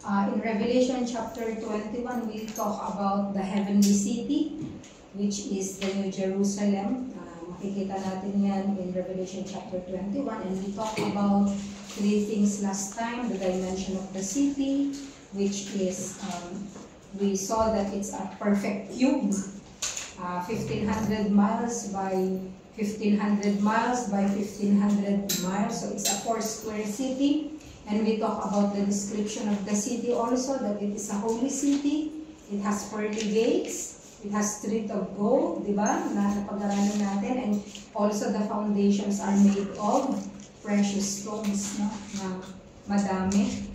In Revelation chapter 21, we talk about the heavenly city, which is the New Jerusalem. Makikita natin yan in Revelation chapter 21. And we talked about three things last time. The dimension of the city, which is, we saw that it's a perfect cube. 1,500 miles by 1,500 miles by 1,500 miles. So it's a 4-square city. And we talk about the description of the city also, that it is a holy city. It has pearly gates. It has street of gold, di ba? Napag-aralan natin. And also the foundations are made of precious stones, no? Na madami.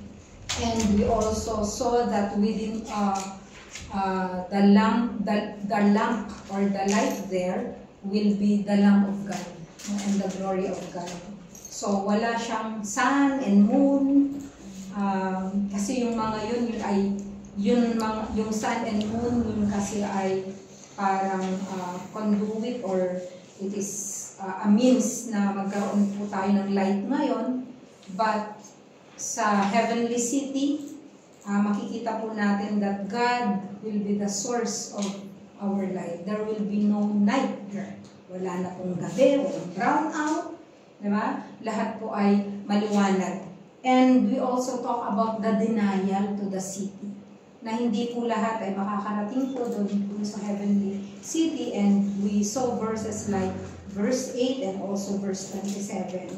And we also saw that within the lamp or the light there will be the Lamb of God, no? And the glory of God. So, wala siyang sun and moon, kasi yung mga yung sun and moon, yun kasi ay parang conduit or it is a means na magkaroon po tayo ng light ngayon. But sa heavenly city, makikita po natin that God will be the source of our light. There will be no night there. Wala na pong gabi, walang brown out. Diba? Lahat po ay maliwanag. And we also talk about the denial to the city. Na hindi po lahat ay makakarating po doon sa heavenly city. And we saw verses like verse 8 and also verse 27.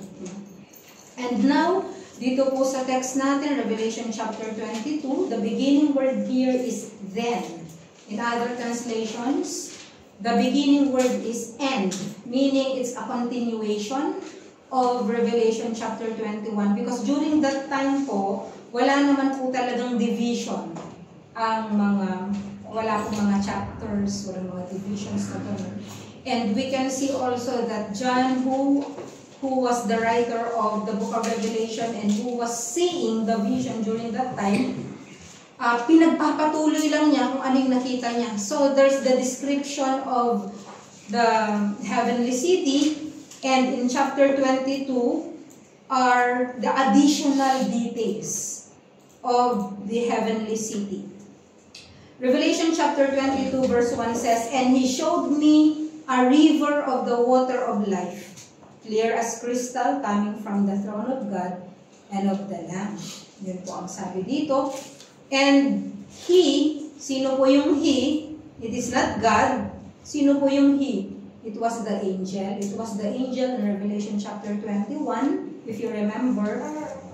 And now, dito po sa text natin, Revelation chapter 22, the beginning word here is then. In other translations, the beginning word is end, meaning it's a continuation of Revelation chapter 21, because during that time po, wala naman po talagang division ang wala po mga chapters, wala mga divisions na doon. And we can see also that John, who was the writer of the book of Revelation and who was seeing the vision during that time, pinagpapatuloy lang niya kung anong nakita niya. So there's the description of the heavenly city. And in chapter 22 are the additional details of the heavenly city. Revelation chapter 22 verse 1 says, "And he showed me a river of the water of life, clear as crystal, coming from the throne of God and of the Lamb." Yun po ang sabi dito. And he, sino po yung he? It is not God. Sino po yung he? It was the angel. It was the angel in Revelation chapter 21. If you remember,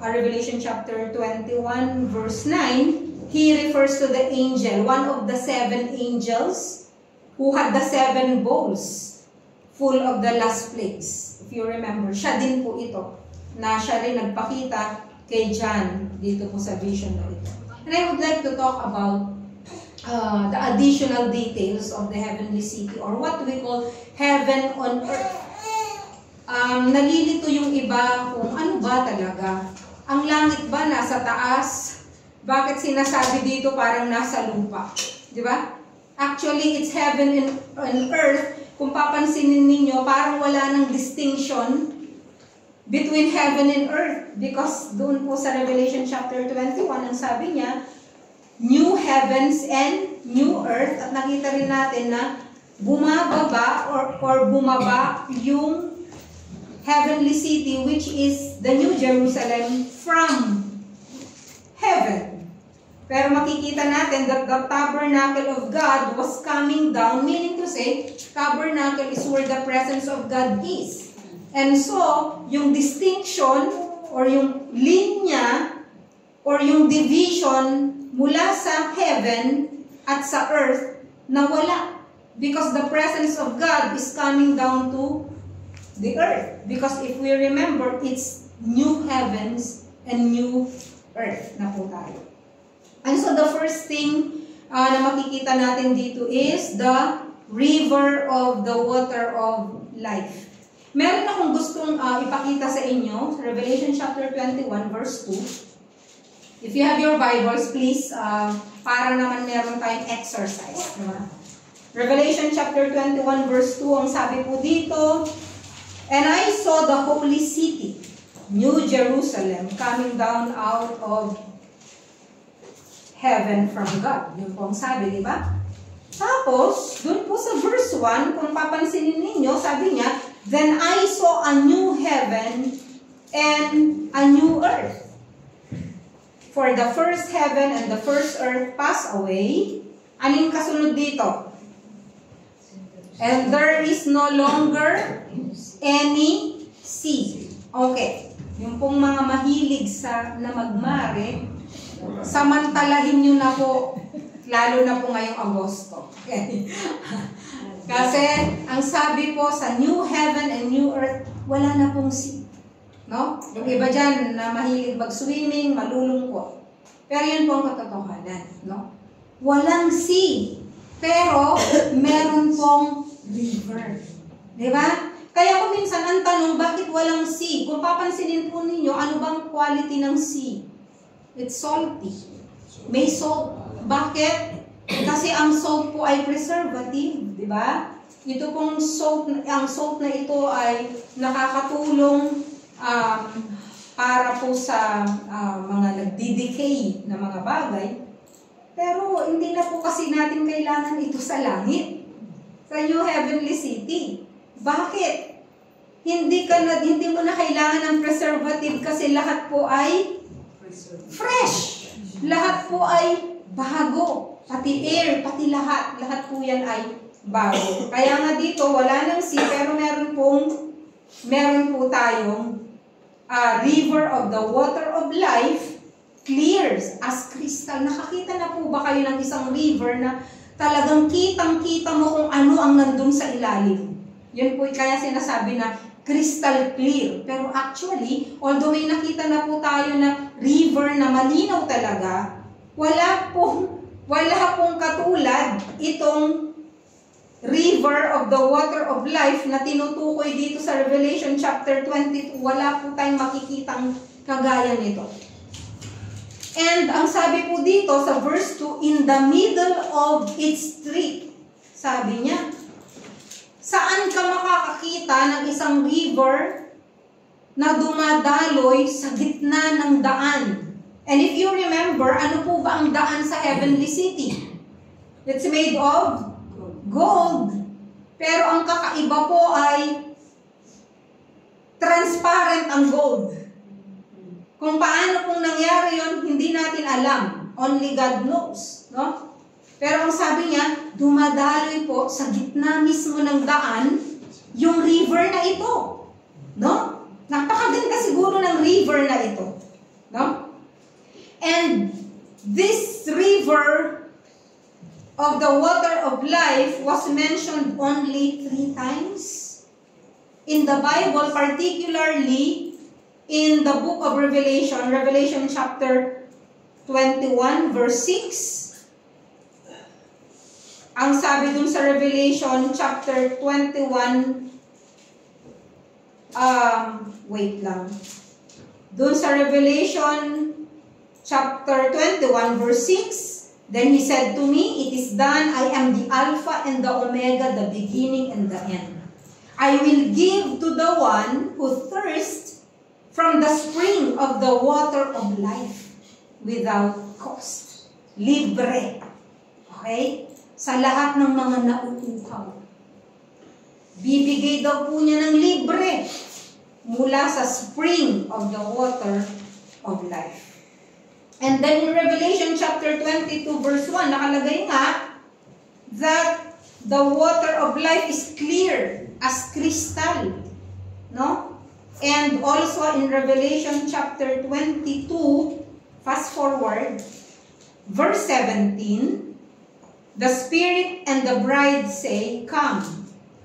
Revelation chapter 21 verse 9, he refers to the angel, one of the 7 angels who had the 7 bowls full of the last plagues. If you remember, siya din po ito, na siya rin nagpakita kay John dito po sa vision na ito. And I would like to talk about the additional details of the heavenly city, or what we call heaven on earth. Nalilito yung iba kung ano ba talaga. Ang langit ba nasa taas? Bakit sinasabi dito parang nasa lupa? Di ba? Actually, it's heaven on earth. Kung papansinin ninyo, parang wala ng distinction between heaven and earth. Because doon po sa Revelation chapter 21, ang sabi niya, new heavens and new earth. At nakita rin natin na bumababa or bumaba yung heavenly city, which is the New Jerusalem, from heaven. Pero makikita natin that the tabernacle of God was coming down, meaning to say, tabernacle is where the presence of God is. And so, yung distinction or yung linya or yung division mula sa heaven at sa earth, nawala. Because the presence of God is coming down to the earth. Because if we remember, it's new heavens and new earth na po tayo. And so the first thing na makikita natin dito is the river of the water of life. Meron akong gustong ipakita sa inyo, Revelation chapter 21 verse 2. If you have your Bibles, please, para naman meron tayong exercise. Diba? Revelation chapter 21 verse 2, ang sabi po dito, "And I saw the holy city, New Jerusalem, coming down out of heaven from God. Yun po ang sabi, di ba? Tapos, dun po sa verse 1, kung papansinin ninyo, sabi niya, then I saw a new heaven and a new earth. For the first heaven and the first earth pass away. Anong kasunod dito? And there is no longer any sea. Okay. Yung pong mga mahilig na magmare, samantalahin nyo na po, lalo na po ngayong Agosto. Okay. Kasi, ang sabi po sa new heaven and new earth, wala na pong sea. No? Yung iba dyan na mahilig mag-swimming, malulungkot. Pero yun po ang katotohanan. No? Walang sea. Pero, meron pong river. Diba? Kaya kung minsan ang tanong, bakit walang sea? Kung papansinin po ninyo, ano bang quality ng sea? It's salty. May salt. Bakit? Kasi ang salt po ay preservative. Diba? Ito pong salt, ang salt na ito ay nakakatulong para po sa mga nagdi-decay na mga bagay. Pero hindi na po kasi natin kailangan ito sa langit. Sa New Heavenly City. Bakit? Hindi mo na kailangan ng preservative kasi lahat po ay fresh. Lahat po ay bago. Pati air, pati lahat. Lahat po yan ay bago. Kaya nga dito, wala nang sea, pero meron po tayong river of the water of life clears as crystal. Nakakita na po ba kayo ng isang river na talagang kitang-kita mo kung ano ang nandun sa ilalim? Yun po kaya sinasabi na crystal clear. Pero actually, although may nakita na po tayo na river na malinaw talaga, wala pong katulad itong river of the water of life na tinutukoy dito sa Revelation chapter 22, wala po tayong makikitang kagaya nito. And ang sabi po dito sa verse 2, in the middle of its street, sabi niya, saan ka makakakita ng isang river na dumadaloy sa gitna ng daan? And if you remember, ano po ba ang daan sa Heavenly City? It's made of gold. Pero ang kakaiba po ay transparent ang gold. Kung paano pong nangyari yon, hindi natin alam. Only God knows. No? Pero ang sabi niya, dumadaloy po sa gitna mismo ng daan yung river na ito. No? Napakaganda siguro ng river na ito. No? And this river of the water of life was mentioned only 3 times in the Bible, particularly in the book of Revelation, Revelation chapter 21, verse 6. Ang sabi dun sa Revelation chapter 21, wait lang. Dun sa Revelation chapter 21, verse 6, then he said to me, it is done, I am the Alpha and the Omega, the beginning and the end. I will give to the one who thirsts from the spring of the water of life without cost. Libre. Okay? Sa lahat ng mga nauuhaw. Bibigay daw po niya ng libre mula sa spring of the water of life. And then in Revelation chapter 22 verse 1, nakalagay nga that the water of life is clear as crystal. No? And also in Revelation chapter 22, fast forward, verse 17, the Spirit and the bride say, come.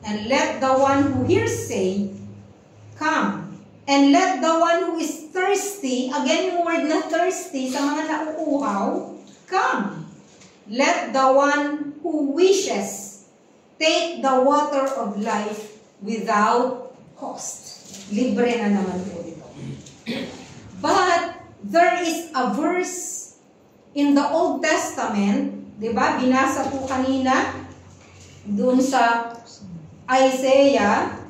And let the one who hears say, come. And let the one who is thirsty, again yung word na thirsty sa mga nauuhaw, come. Let the one who wishes take the water of life without cost. Libre na naman po ito. But there is a verse in the Old Testament, di ba? Binasa po kanina dun sa Isaiah,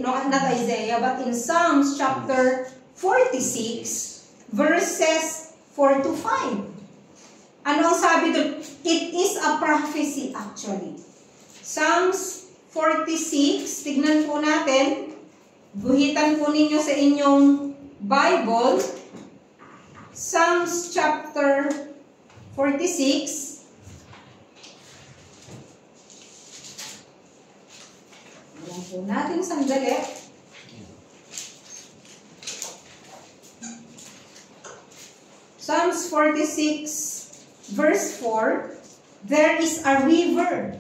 not Isaiah, but in Psalms chapter 46, verses 4 to 5. Ano ang sabi doon? It is a prophecy actually. Psalms 46, tignan po natin. Guhitan po ninyo sa inyong Bible. Psalms chapter 46. Alam po natin sandali. Psalms 46, verse 4. There is a river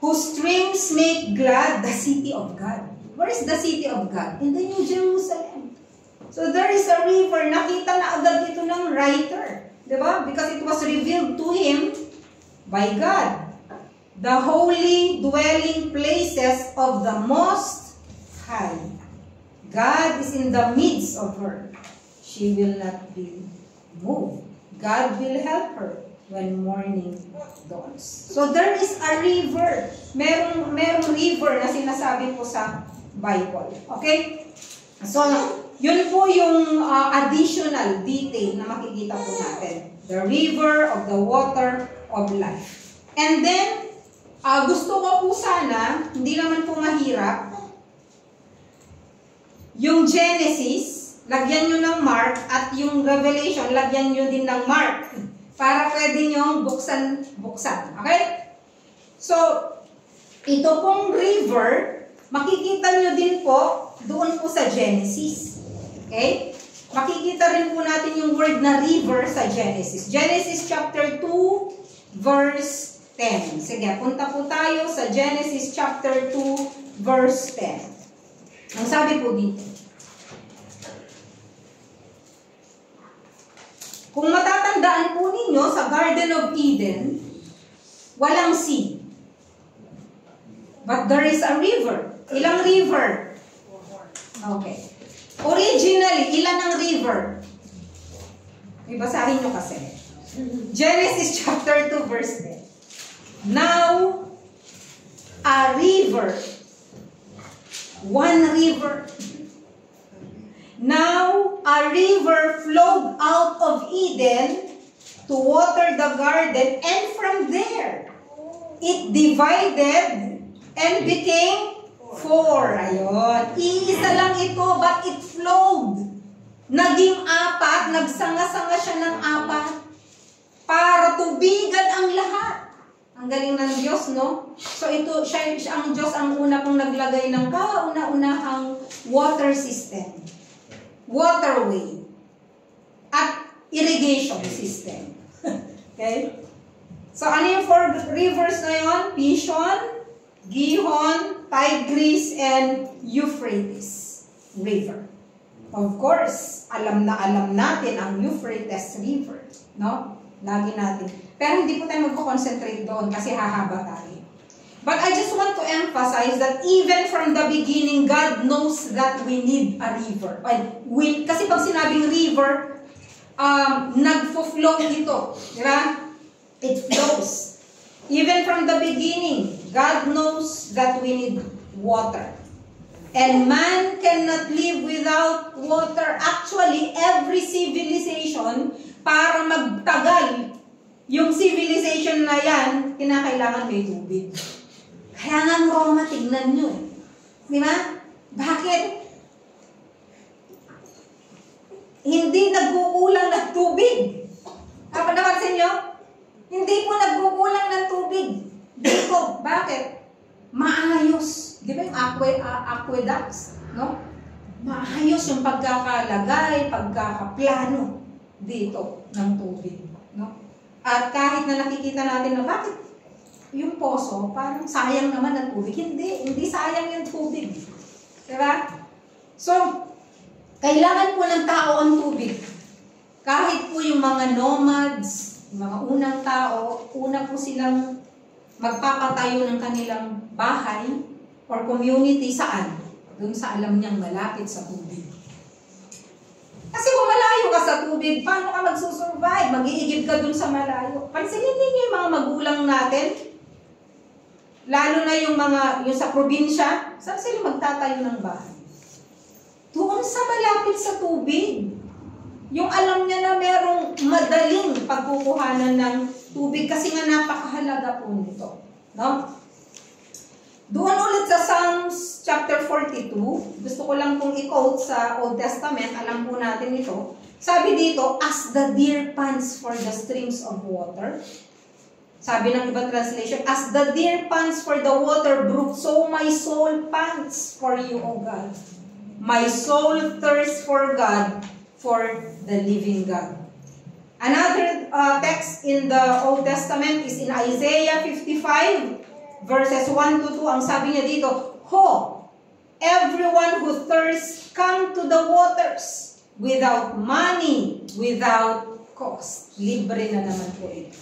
whose streams make glad the city of God. Where is the city of God? In the New Jerusalem. So there is a river. Nakita na agad ito ng writer. Diba? Because it was revealed to him by God. The holy dwelling places of the Most High. God is in the midst of her. She will not be moved. God will help her when morning dawns. So there is a river. Merong river na sinasabi po sa Bible. Okay? So, yun po yung additional detail na makikita po natin. The river of the water of life. And then, gusto ko po sana, hindi naman po mahirap, yung Genesis, lagyan nyo ng mark, at yung Revelation, lagyan nyo din ng mark. Para pwede nyo buksan. Okay? So, ito pong river, makikita nyo din po doon po sa Genesis. Okay? Makikita rin po natin yung word na river sa Genesis. Genesis chapter 2, verse 10. Sige, punta po tayo sa Genesis chapter 2, verse 10. Ang sabi po dito. Kung matatandaan po ninyo, sa Garden of Eden, walang sea. But there is a river. Ilang river? Okay. Originally, ilan ang river? Ibasahin nyo kasi. Genesis chapter 2, verse 10. Now, a river. One river. Now, a river flowed out of Eden to water the garden, and from there, it divided and became 4. Ayun. Iisa lang ito, but it flowed. Naging 4, nagsanga-sanga siya ng 4 para tubigan ang lahat. Ang galing ng Diyos, no? So ito, siya ang Diyos ang una pong naglagay ng kauna-unahang water system. Waterway, at irrigation system. Okay? So, ano yung 4 rivers na yun? Pishon, Gihon, Tigris, and Euphrates River. Of course, alam natin ang Euphrates River. No? Lagi natin. Pero hindi po tayo magpo-concentrate doon kasi hahaba tayo. But I just want to emphasize that even from the beginning, God knows that we need a river. Kasi pag sinabing river, nagfo-flow ito. Diba? It flows. Even from the beginning, God knows that we need water. And man cannot live without water. Actually, every civilization, para magtagal, yung civilization na yan, kinakailangan may tubig. Kaya nga Roma, tignan nyo eh. Di ba? Bakit? Hindi nagkukulang ng tubig. Kapag napansin nyo? Hindi po nagkukulang ng tubig. Dito. Bakit? Maayos. Di ba yung aqueducts? No? Maayos yung pagkakalagay, pagkakaplano dito ng tubig. No? At kahit na nakikita natin na bakit yung poso, parang sayang naman ang tubig. Hindi sayang yung tubig. Diba? So, kailangan po ng tao ang tubig. Kahit po yung mga nomads, yung mga unang tao, una po silang magpapatayo ng kanilang bahay or community saan? Doon sa alam niyang malapit sa tubig. Kasi kung malayo ka sa tubig, paano ka magsusurvive? Mag-iigib ka doon sa malayo. Pansinin ninyo yung mga magulang natin, lalo na yung sa probinsya, saan sila magtatayo ng bahay? Doon sa malapit sa tubig. Yung alam niya na merong madaling pagkukuhanan ng tubig kasi nga napakahalaga po nito. No? Doon ulit sa Psalms chapter 42, gusto ko lang pong i-quote sa Old Testament, alam po natin ito. Sabi dito, as the deer pants for the streams of water. Sabi ng ibang translation, as the deer pants for the water brook, so my soul pants for you, O God. My soul thirsts for God, for the living God. Another text in the Old Testament is in Isaiah 55, verses 1 to 2. Ang sabi niya dito, Ho! Everyone who thirsts, come to the waters, without money, without cost. Libre na naman po ito.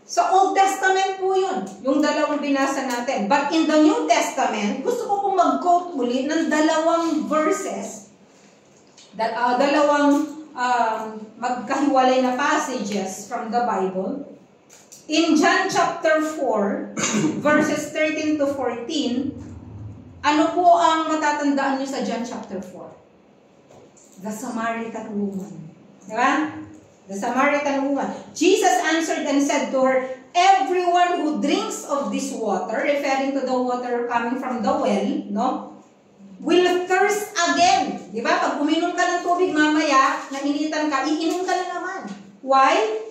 Sa Old Testament po yun, yung dalawang binasa natin. But in the New Testament, gusto ko pong mag-quote muli ng dalawang verses, dalawang magkahiwalay na passages from the Bible. In John chapter 4, verses 13 to 14, ano po ang matatandaan nyo sa John chapter 4? The Samaritan woman. Diba? The Samaritan woman. Jesus answered and said to her, everyone who drinks of this water, referring to the water coming from the well, no, will thirst again. Diba? Pag uminom ka ng tubig mamaya, nainitan ka, iinom ka na naman. Why?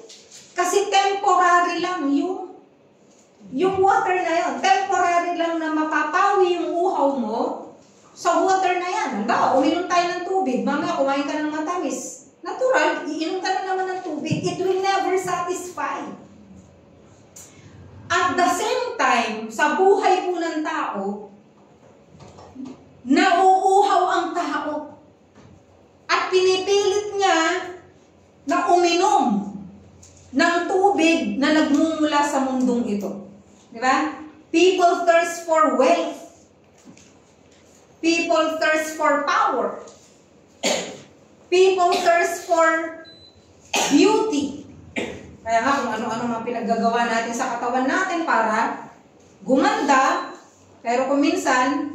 Kasi temporary lang yung water na yon. Temporary lang na mapapawi yung uhaw mo sa water na yan. Hanggang, uminom tayo ng tubig, mamaya kumain ka ng matamis. Natural, iinom ka na naman ng tubig. It will never satisfy. At the same time, sa buhay po ng tao, nauuhaw ang tao. At pinipilit niya na uminom ng tubig na nagmumula sa mundong ito. Di ba? People thirst for wealth. People thirst for power. People thirst for beauty. Kaya nga kung ano-ano mga pinaggagawa natin sa katawan natin para gumanda, pero kung minsan,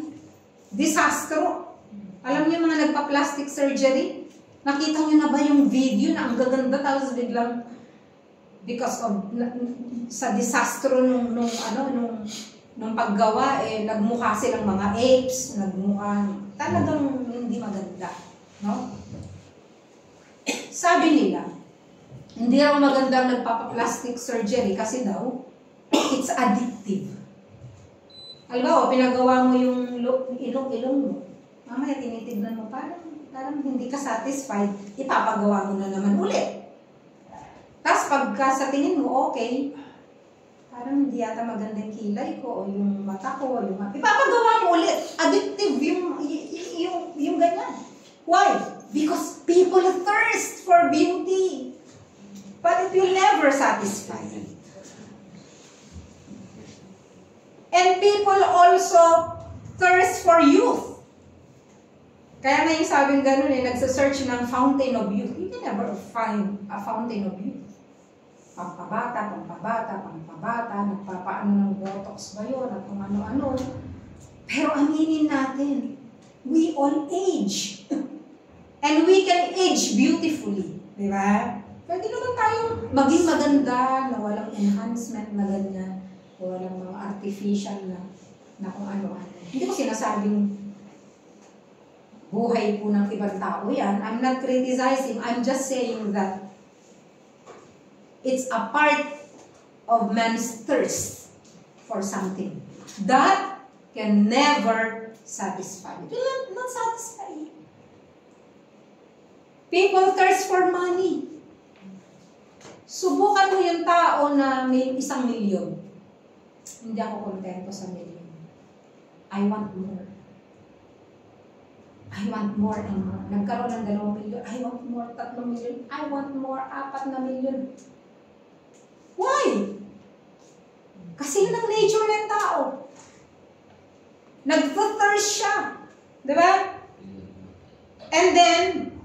disastro. Alam niyo mga nagpa-plastic surgery? Nakita niyo na ba yung video na ang gaganda tapos biglang because of sa disastro nung paggawa, nagmukha silang mga apes, nagmukha, talagang hindi maganda. No? Sabi nila, hindi raw magandang nagpapa-plastic surgery kasi daw, it's addictive. Halimbawa, pinagawa mo yung ilong mo, mamaya tinitignan mo, parang hindi ka satisfied, ipapagawa mo na naman ulit. Tapos pagka sa tingin mo, okay, parang hindi yata magandang kilay ko, o yung mata ko, o yung ipapagawa mo ulit. Addictive yung ganyan. Why? Because people thirst for beauty. But it will never satisfy. And people also thirst for youth. Kaya nga yung sabing ganun nagsasearch ng fountain of youth. You can never find a fountain of youth. Pampabata, nagpapaano ng botox ba yun, at kung ano-ano. Pero aminin natin, we all age. And we can age beautifully. Di ba? Pwede naman tayong maging maganda, na walang enhancement na ganyan, o walang mga artificial na kung ano-ano. Hindi ko sinasabing buhay po ng ibang tao yan. I'm not criticizing. I'm just saying that it's a part of man's thirst for something that can never satisfy. It will not satisfy. People thirst for money. Subukan mo yung tao na may 1 milyon. Hindi ako kontento sa milyon. I want more. I want more and more. Nagkaroon ng 2 milyon. I want more, 3 milyon. I want more, 4 na milyon. Why? Kasi yun ang nature ng tao. Nag-thirst siya. Diba? And then,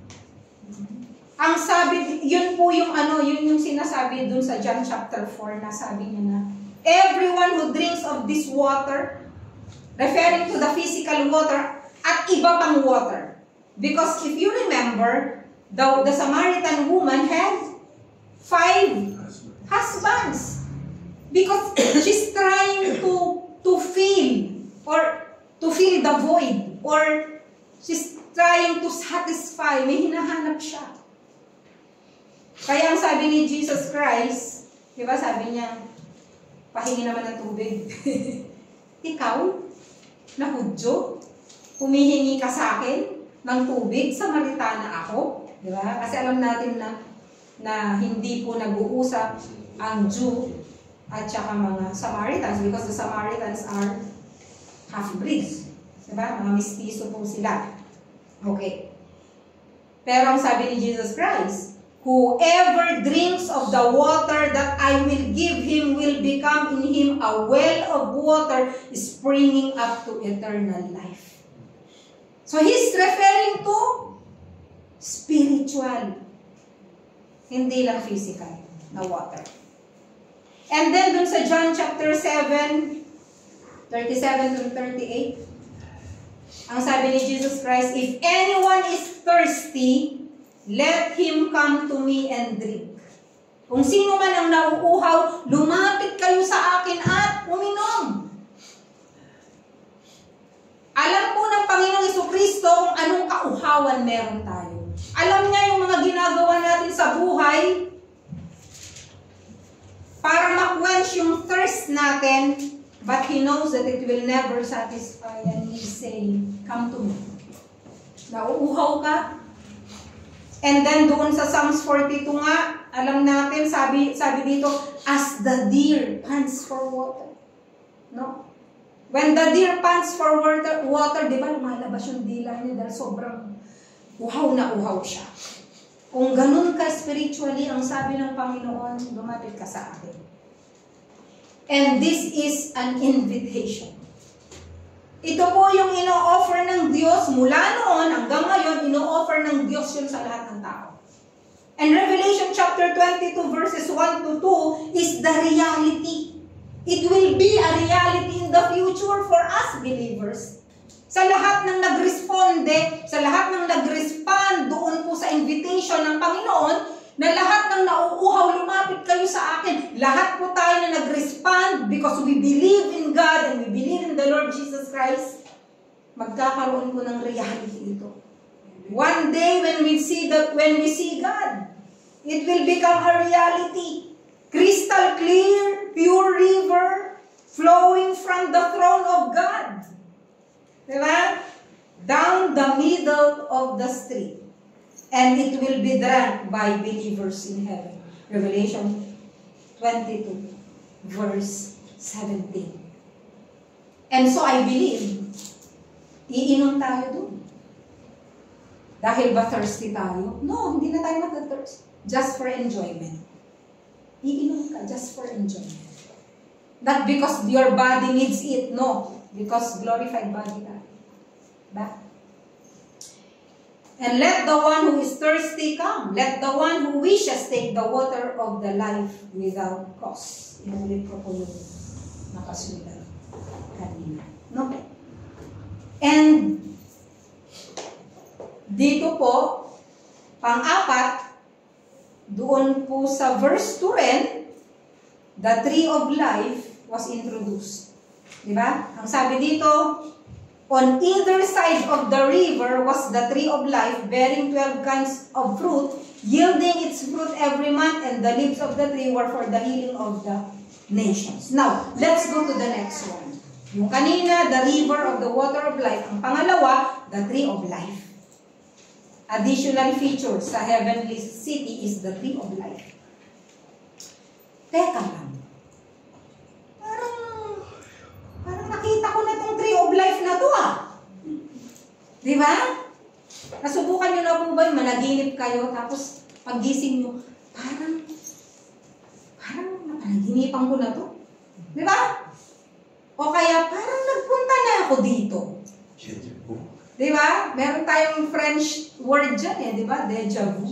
ang sabi, yun po yung yun yung sinasabi dun sa John chapter 4 na sabi niya na, everyone who drinks of this water, referring to the physical water, at iba pang water. Because if you remember, the Samaritan woman had 5 husbands. Because she's trying to fill the void, or she's trying to satisfy. May hinahanap siya. Kaya ang sabi ni Jesus Christ, di ba sabi niya, pahingi naman ng tubig. Ikaw, na Hudyo, humihingi ka sa akin ng tubig, Samaritana ako. Di ba? Kasi alam natin na hindi po nag-uusap ang Jew at saka mga Samaritans, because the Samaritans are half-breeds. Diba? Mga mistiso po sila. Okay. Pero ang sabi ni Jesus Christ, whoever drinks of the water that I will give him will become in him a well of water springing up to eternal life. So he's referring to spiritual, hindi lang physical na water. And then dun sa John chapter 7, 37 to 38, ang sabi ni Jesus Christ, if anyone is thirsty, let him come to me and drink. Kung sino man ang nauuhaw, lumapit kayo sa akin at uminom. Alam po ng Panginoong Jesucristo kung anong kauhawan meron tayo. Alam niya yung mga ginagawa natin sa buhay para ma-quench yung thirst natin, but He knows that it will never satisfy, and He's saying, come to me. Nauuhaw ka? And then doon sa Psalms 42 nga, alam natin, sabi dito, as the deer pants for water. No? When the deer pants for water, di ba lumalabas yung dila niya dahil sobrang uhaw na uhaw siya. Kung ganun ka spiritually, ang sabi ng Panginoon, lumapit ka sa akin. And this is an invitation. Ito po yung ino-offer ng Diyos mula noon hanggang ngayon, ino-offer ng Diyos yun sa lahat ng tao. And Revelation chapter 22 verses 1 to 2 is the reality. It will be a reality in the future for us believers. Sa lahat ng nag-responde, sa lahat ng nag-respond doon po sa invitation ng Panginoon, na lahat ng nauuhaw, lumapit kayo sa akin. Lahat po tayo na nag-respond because we believe in God and we believe in the Lord Jesus Christ, magkakaroon po ng reality ito. One day when we see God, it will become a reality. Crystal clear, pure river flowing from the throne of God. Diba? Down the middle of the street. And it will be drank by believers in heaven. Revelation 22, verse 17. And so I believe, iinom tayo doon. Dahil ba thirsty tayo? No, hindi na tayo mag-thirst. Just for enjoyment. Iinom ka just for enjoyment. Not because your body needs it, no. Because glorified body tayo. Ba? And let the one who is thirsty come. Let the one who wishes take the water of the life without cost. Inulit ko po yung nakasulat kanina. No? And dito po, pang-apat, doon po sa verse 2 rin, the tree of life was introduced. Diba? Ang sabi dito, on either side of the river was the tree of life, bearing 12 kinds of fruit, yielding its fruit every month, and the leaves of the tree were for the healing of the nations. Now, let's go to the next one. Yung kanina, the river of the water of life. Ang pangalawa, the tree of life. Additional feature sa heavenly city is the tree of life. Teka lang. Parang nakita ko na itong tree of life na to Di ba? Nasubukan nyo na po ba yung managinip kayo, tapos paggising nyo, parang napanaginipan ko na to. Di ba? O kaya parang nagpunta na ako dito. Di ba? Meron tayong French word dyan di ba? Deja vu.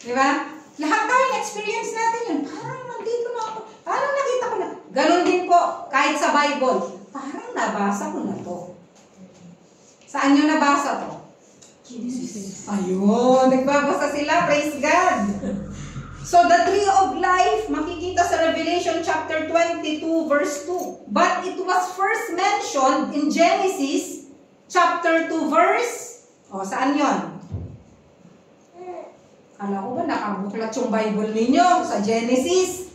Di ba? Lahat tayong experience natin yun. Parang nandito na ako. Parang nakita ko na. Ganon din po, kahit sa Bible. Parang nabasa ko na to. Saan nyo nabasa to? Ayun, nagbabasa sila, praise God. So the tree of life, makikita sa Revelation chapter 22 verse 2. But it was first mentioned in Genesis chapter 2 verse, saan yon? Kala ko ba nakabuklat yung Bible ninyo sa Genesis?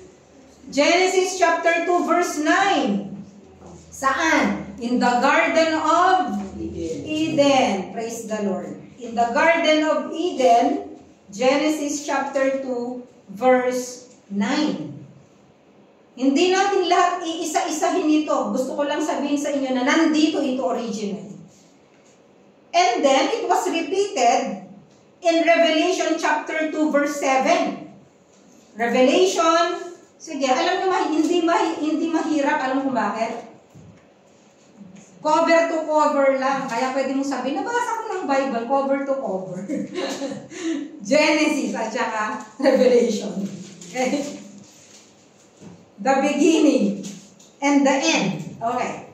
Genesis chapter 2 verse 9. Saan? In the Garden of Eden. Praise the Lord. In the Garden of Eden, Genesis chapter 2 verse 9. Hindi natin lahat iisa-isahin ito. Gusto ko lang sabihin sa inyo na nandito ito originally. And then, it was repeated in Revelation chapter 2 verse 7. Revelation, sige, alam nyo, hindi mahirap. Alam kung bakit? Cover to cover lang. Kaya pwede mong sabihin, nabasa ko ng Bible, cover to cover. Genesis at saka Revelation. Okay? The beginning and the end. Okay.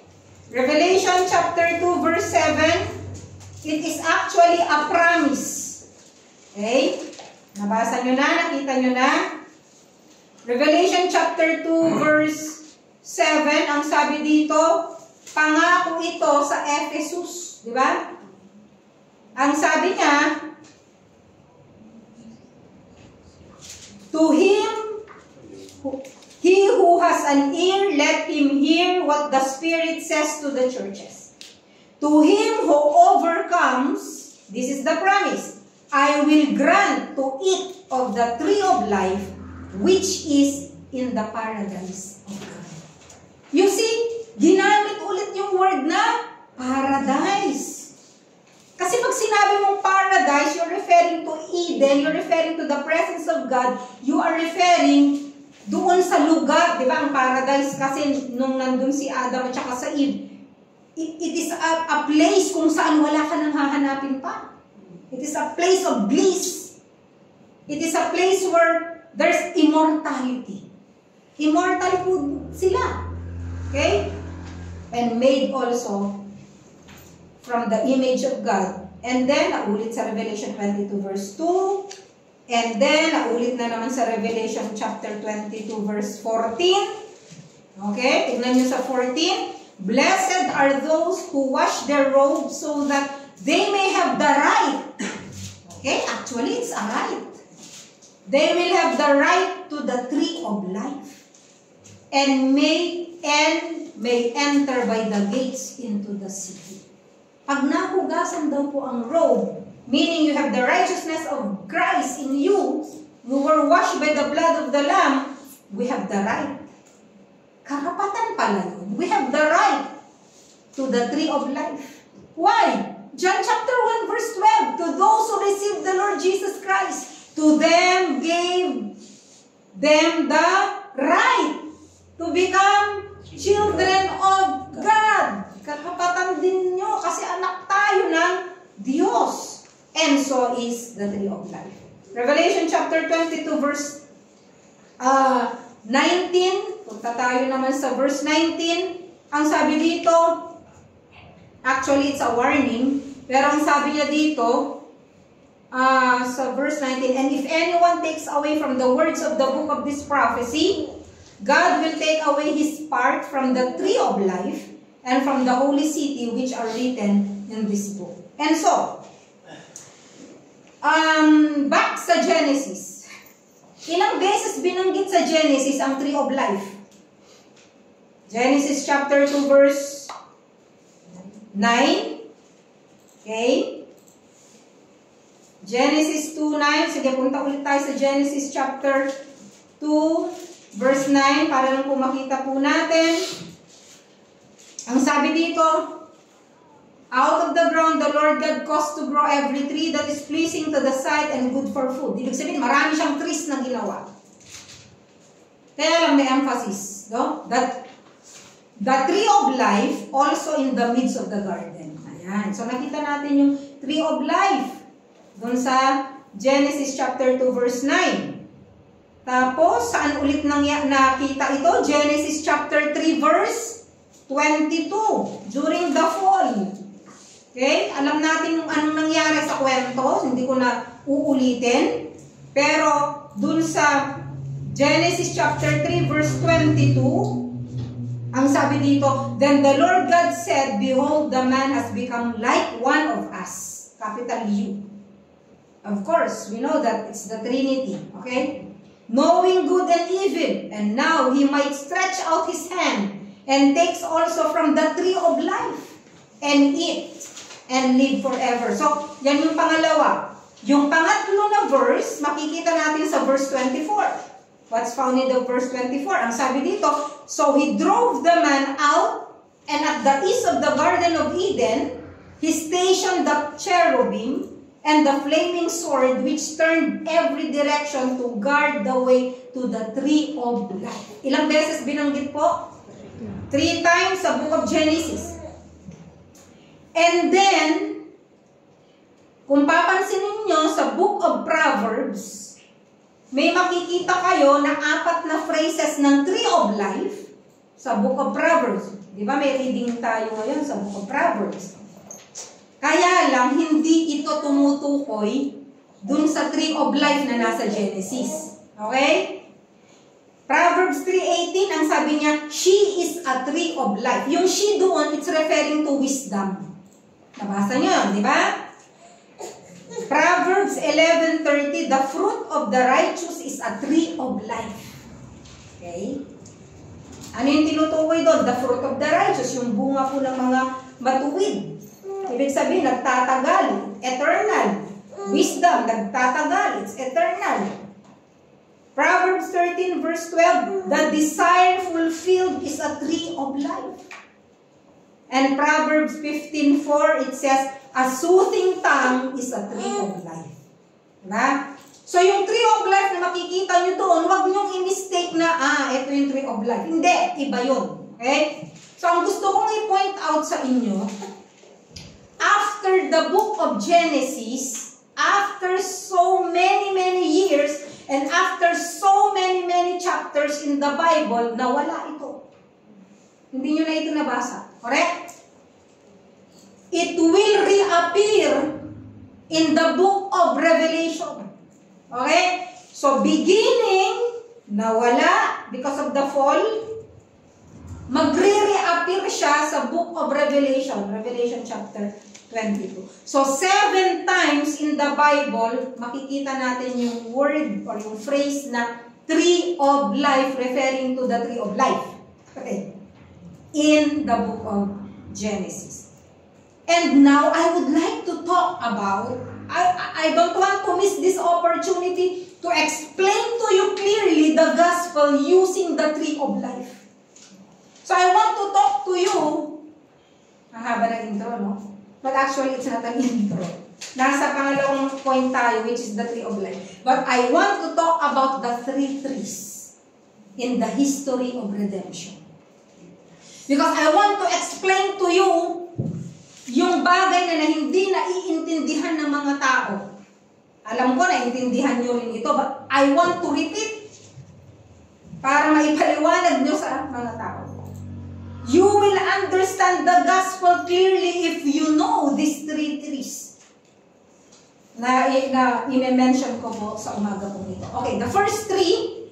Revelation chapter 2 verse 7, it is actually a promise. Okay? Nabasa nyo na, nakita nyo na. Revelation chapter 2 verse 7, ang sabi dito, pangako ito sa Ephesus, di ba? Ang sabi niya, to him, he who has an ear, let him hear what the Spirit says to the churches. To him who overcomes, this is the promise, I will grant to eat of the tree of life, which is in the paradise of God. You see, ginamit ulit yung word na paradise. Kasi pag sinabi mong paradise, you're referring to Eden, you're referring to the presence of God, you are referring doon sa lugar, di ba? Ang paradise kasi nung nandun si Adam at saka sa Eve, it is a place kung saan wala ka nang hahanapin pa. It is a place of bliss. It is a place where there's immortality. Immortal po sila. Okay? And made also from the image of God. And then, naulit sa Revelation 22 verse 2. And then, naulit na naman sa Revelation chapter 22 verse 14. Okay? Tignan nyo sa 14. Blessed are those who wash their robes so that they may have the right. Okay? Actually, it's a right. They will have the right to the tree of life. And may enter by the gates into the city. Pag nahugasan daw po ang robe, meaning you have the righteousness of Christ in you, you were washed by the blood of the Lamb, we have the right. Karapatan pala yun. We have the right to the tree of life. Why? John chapter 1 verse 12, to those who received the Lord Jesus Christ, to them gave them the right to become children of God. Karapatan din nyo kasi anak tayo ng Diyos. And so is the tree of life. Revelation chapter 22 verse 19. Punta tayo naman sa verse 19. Ang sabi dito, actually it's a warning, pero ang sabi niya dito, sa verse 19, and if anyone takes away from the words of the book of this prophecy, God will take away his part from the tree of life and from the holy city which are written in this book. And so, back sa Genesis. Ilang beses binanggit sa Genesis ang tree of life? Genesis chapter 2 verse 9. Okay? Genesis 2:9. Sige, punta ulit tayo sa Genesis chapter 2 verse 9, para lang po makita po natin. Ang sabi dito, out of the ground the Lord God caused to grow every tree that is pleasing to the sight and good for food. Ibig sabihin, marami siyang trees na ginawa. Kaya lang may emphasis, no? That the tree of life also in the midst of the garden. Ayan. So nakita natin yung tree of life doon sa Genesis chapter 2 verse 9. Tapos, saan ulit nakita ito? Genesis chapter 3 verse 22. During the fall. Okay? Alam natin kung anong nangyari sa kwento, hindi ko na uulitin. Pero, dun sa Genesis chapter 3 verse 22, ang sabi dito, "Then the Lord God said, Behold, the man has become like one of us." Capital U. Of course, we know that it's the Trinity. Okay? "Knowing good and evil, and now he might stretch out his hand, and takes also from the tree of life, and eat, and live forever." So, yan yung pangalawa. Yung pangatlo na verse, makikita natin sa verse 24. What's found in the verse 24? Ang sabi dito, "So he drove the man out, and at the east of the Garden of Eden, he stationed the cherubim and the flaming sword which turned every direction to guard the way to the tree of life." Ilang beses binanggit po? 3 times sa book of Genesis. And then, kung papansinin nyo sa book of Proverbs, may makikita kayo na 4 na phrases ng tree of life sa book of Proverbs. Di ba may reading tayo ngayon sa book of Proverbs? Kaya lang, hindi ito tumutukoy dun sa tree of life na nasa Genesis. Okay? Proverbs 3:18, ang sabi niya, "She is a tree of life." Yung she doon, it's referring to wisdom. Nabasa niyo yun, di ba? Proverbs 11:30, "The fruit of the righteous is a tree of life." Okay? Ano yung tinutukoy doon? The fruit of the righteous, yung bunga po ng mga matuwid. Ibig sabihin, nagtatagal, eternal. Wisdom, nagtatagal, it's eternal. Proverbs 13 verse 12, "The desire fulfilled is a tree of life." And Proverbs 15:4, it says, "A soothing tongue is a tree of life." Diba? So yung tree of life na makikita nyo doon, huwag nyong i-mistake na, ito yung tree of life. Hindi, iba yun. Okay? So ang gusto kong i-point out sa inyo, after the book of Genesis, after so many years, and after so many chapters in the Bible, nawala ito. Hindi nyo na ito nabasa. Correct? It will reappear in the book of Revelation. Okay? So, beginning, nawala because of the fall, magre-reappear siya sa book of Revelation. Revelation chapter 22. So, 7 times in the Bible, makikita natin yung word or yung phrase na tree of life, referring to the tree of life. Okay. In the book of Genesis. And now, I would like to talk about, I don't want to miss this opportunity to explain to you clearly the gospel using the tree of life. So, I want to talk to you, ang haba ng intro, no? But actually, it's not an intro. Nasa pangalawang point tayo, which is the tree of life. But I want to talk about the 3 trees in the history of redemption. Because I want to explain to you yung bagay na hindi naiintindihan ng mga tao. Alam ko, naiintindihan nyo rin ito, but I want to repeat para maipaliwanag nyo sa mga tao. You will understand the gospel clearly if you know these 3 trees na i-mention ko po sa umaga po nito. Okay, the first tree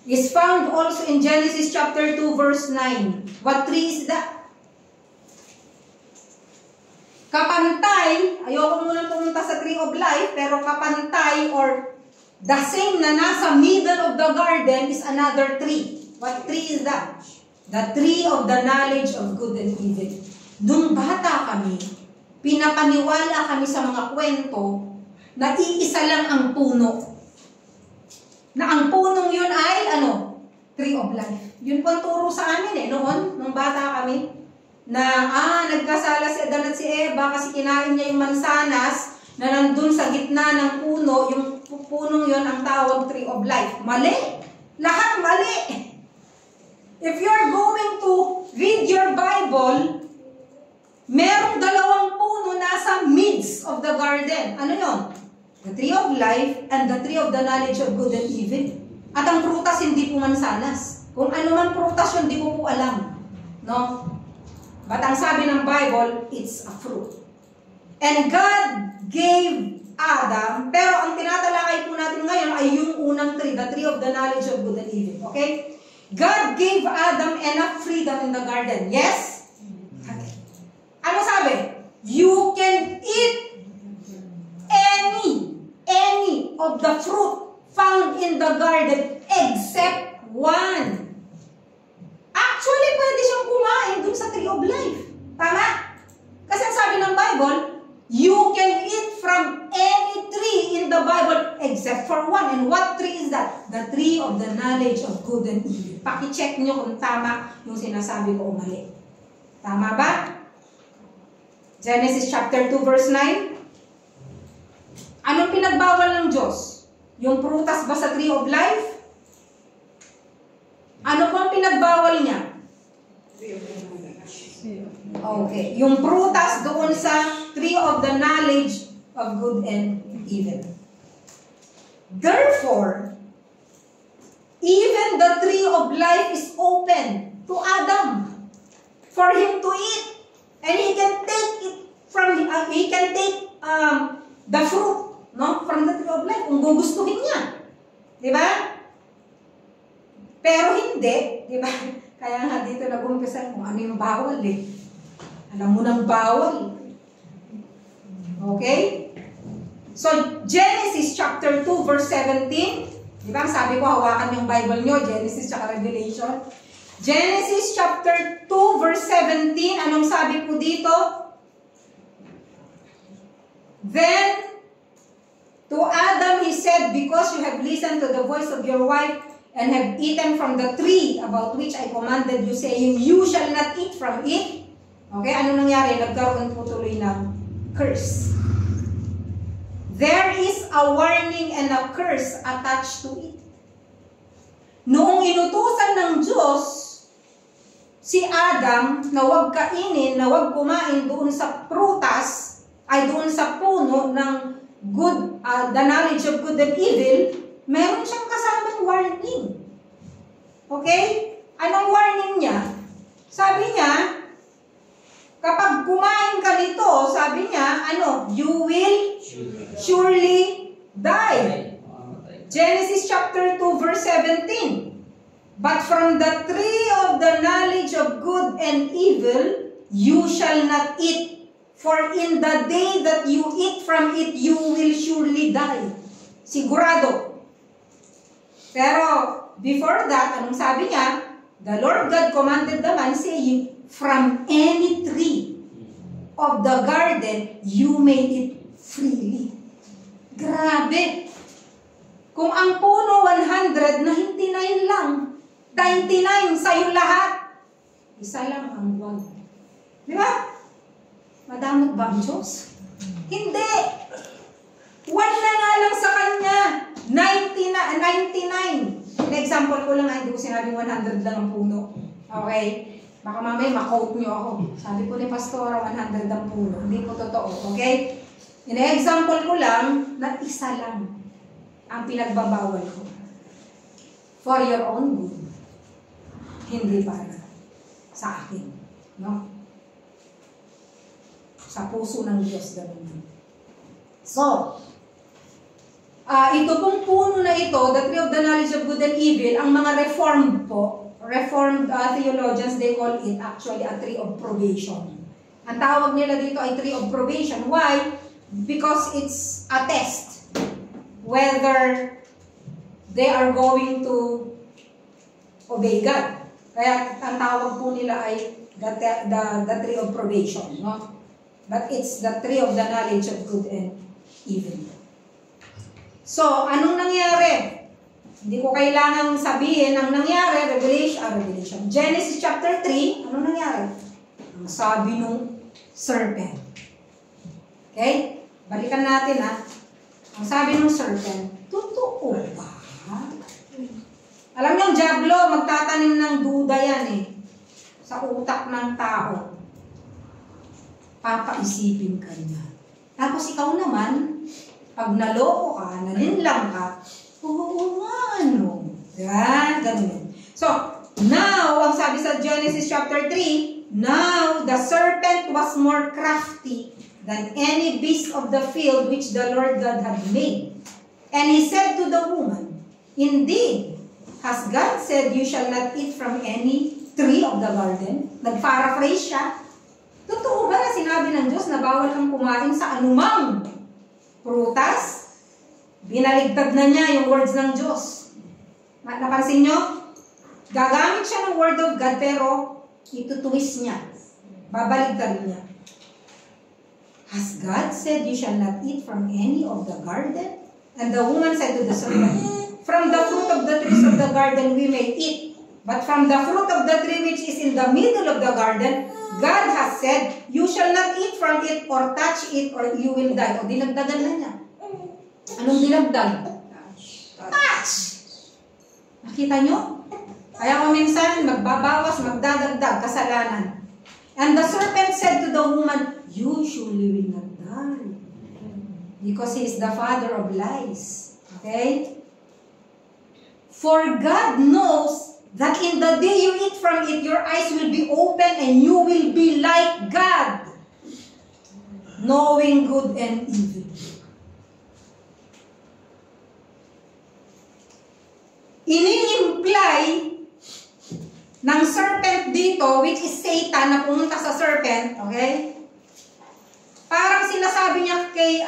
is found also in Genesis chapter 2 verse 9. What tree is that? Kapantay, ayoko muna pumunta sa tree of life, pero kapantay or the same na nasa middle of the garden is another tree. What tree is that? The tree of the knowledge of good and evil. Nung bata kami, pinapaniwala kami sa mga kwento na iisa lang ang puno. Na ang punong yun ay, tree of life. Yun po ang turo sa amin noon, nung bata kami. Na, nagkasala si Adan at si Eva kasi kinain niya yung mansanas na nandun sa gitna ng puno, yung punong yun ang tawag tree of life. Mali! Lahat mali! If you're going to read your Bible, merong 2 puno nasa midst of the garden. Ano yun? The tree of life and the tree of the knowledge of good and evil. At ang prutas hindi po mansanas. Kung ano man prutas yun, hindi ko po alam. No? But ang sabi ng Bible, it's a fruit. And God gave Adam, pero ang tinatalakay po natin ngayon ay yung unang tree, the tree of the knowledge of good and evil. Okay? God gave Adam enough freedom in the garden. Yes? Okay. Ano sabi? You can eat any of the fruit found in the garden except one. Actually, pwede siyang kumain dun sa tree of life. Tama? Kasi ang sabi ng Bible, you can eat from any tree in the Bible except for one. And what tree is that? The tree of the knowledge of good and evil. Paki-check nyo kung tama yung sinasabi ko o mali. Tama ba? Genesis chapter 2 verse 9. Anong pinagbawal ng Diyos? Yung prutas ba sa tree of life? Ano po ang pinagbawal niya? Okay. Yung prutas doon sa tree of the knowledge of good and evil. Therefore, even the tree of life is open to Adam for him to eat. And he can take it from, he can take the fruit, no, from the tree of life kung gugustuhin niya. Di ba? Pero hindi, di ba? Kaya nga dito nag-umpisa kung ano yung bawal eh. Alam mo ng bawal. Okay? So, Genesis chapter 2 verse 17. Di ba? Sabi ko, hawakan yung Bible nyo, Genesis tsaka Revelation. Genesis chapter 2 verse 17. Anong sabi po dito? Then, to Adam he said, because you have listened to the voice of your wife and have eaten from the tree about which I commanded you, saying, you shall not eat from it. Okay, ano nangyari? Nagkaroon po tuloy ng curse. There is a warning and a curse attached to it. Noong inutusan ng Diyos si Adam na huwag kainin, na huwag kumain doon sa prutas, ay doon sa puno ng good, the knowledge of good and evil, meron siyang kasamang warning. Okay? Anong warning niya? Sabi niya, kapag kumain ka nito, sabi niya, ano? You will surely die. Genesis chapter 2 verse 17. But from the tree of the knowledge of good and evil, you shall not eat. For in the day that you eat from it, you will surely die. Sigurado. Pero before that, anong sabi niya? The Lord God commanded the man, saying, from any tree of the garden, you may eat freely. Grabe! Kung ang puno 100, 99 lang. 99 sa'yo lahat. Isa lang ang wag. Di ba? Madamot ba ang Diyos? Hindi! One na nga lang sa Kanya. 99. Example ko lang, hindi ko sinabing 100 lang ang puno. Okay? Baka mamaya ma-quote nyo ako. Sabi ko ni Pastora, 100 ang puno. Hindi po totoo. Okay? In-example ko lang na isa lang ang pinagbabawal ko. For your own good. Hindi para sa akin. No? Sa puso ng Diyos gano'n. So, ito pong puno na ito, the tree of the knowledge of good and evil, ang mga reformed po, reformed theologians, they call it actually a tree of probation. Ang tawag nila dito ay tree of probation. Why? Because it's a test whether they are going to obey God. Kaya ang tawag po nila ay the tree of probation. No? But it's the tree of the knowledge of good and evil. So, anong nangyari? Hindi ko kailangang sabihin ang nangyari, Revelation. Genesis chapter 3, anong nangyari? Ang sabi nung serpent. Okay? Balikan natin ha. Ang sabi nung serpent, totoo ba? Alam niyo, ang diablo, magtatanim ng duda yan eh. Sa utak ng tao. Papaisipin ka niya. Tapos ikaw naman, pag naloko ka, nalinlang ka, oo nga, ano. Diba? Ganun. So, Now, ang sabi sa Genesis chapter 3, now the serpent was more crafty than any beast of the field which the Lord God had made. And he said to the woman, indeed, has God said you shall not eat from any tree of the garden? Nag-paraphrase siya. Totoo ba na sinabi ng Diyos na bawal kang kumain sa anumang prutas? Binaligtad na niya yung words ng Diyos. Napansin nyo? Gagamit siya ng word of God pero itutuwis niya. Babaligtad niya. Has God said you shall not eat from any of the garden? And the woman said to the serpent, from the fruit of the trees of the garden we may eat. But from the fruit of the tree which is in the middle of the garden, God has said, you shall not eat from it or touch it or you will die. O dinagdagan na niya. Anong dinagdag? Touch! Nakita nyo? Kaya kung minsan magbabawas, magdadagdag, kasalanan. And the serpent said to the woman, you surely will not die. Because he is the father of lies. Okay? For God knows that in the day you eat from it, your eyes will be open and you will be like God, knowing good and evil. Ini-imply ng serpent dito, which is Satan na pumunta sa serpent, okay? Parang sinasabi niya kay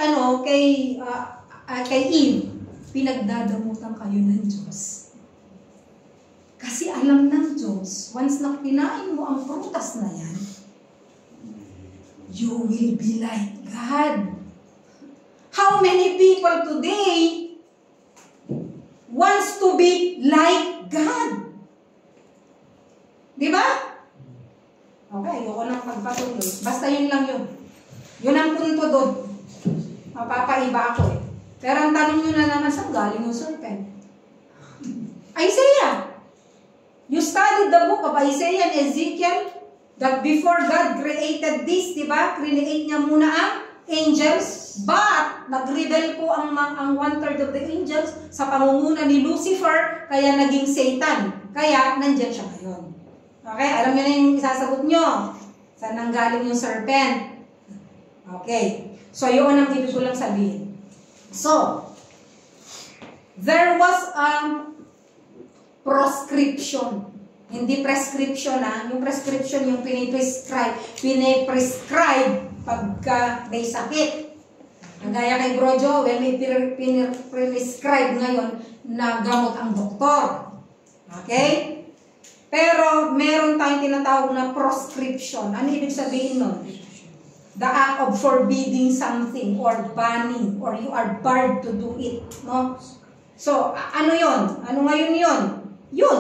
Eve, pinagdadamutan kayo ng Diyos. Kasi alam ng Diyos, once na kinain mo ang prutas na yan, you will be like God. How many people today wants to be like God? Di ba? Okay, ayoko nang pagpatuloy. Basta yun lang yun. Yun ang punto doon. Mapapaiba ako eh. Pero ang tanong nyo na naman, saan galing yung serpent? Isaiah. You studied the book of Isaiah and Ezekiel that before God created this, di ba? Create niya muna ang angels. But, nag-rebel po ang 1/3 of the angels sa pangunguna ni Lucifer, kaya naging Satan. Kaya, nandyan siya ngayon. Okay, alam niyo na yung isasagot nyo. Saan nanggaling yung serpent? Okay. So, yun ang ibig ko lang sabihin. So, there was proscription. Hindi prescription Yung prescription, yung piniprescribe pagka may sakit. Gaya kay Bro Joel, may piniprescribe ngayon na gamot ang doktor. Okay? Pero, meron tayong tinatawag na proscription. Ano ibig sabihin nun? The act of forbidding something or banning or you are barred to do it. No? So, ano yon? Ano ngayon yon? Yun.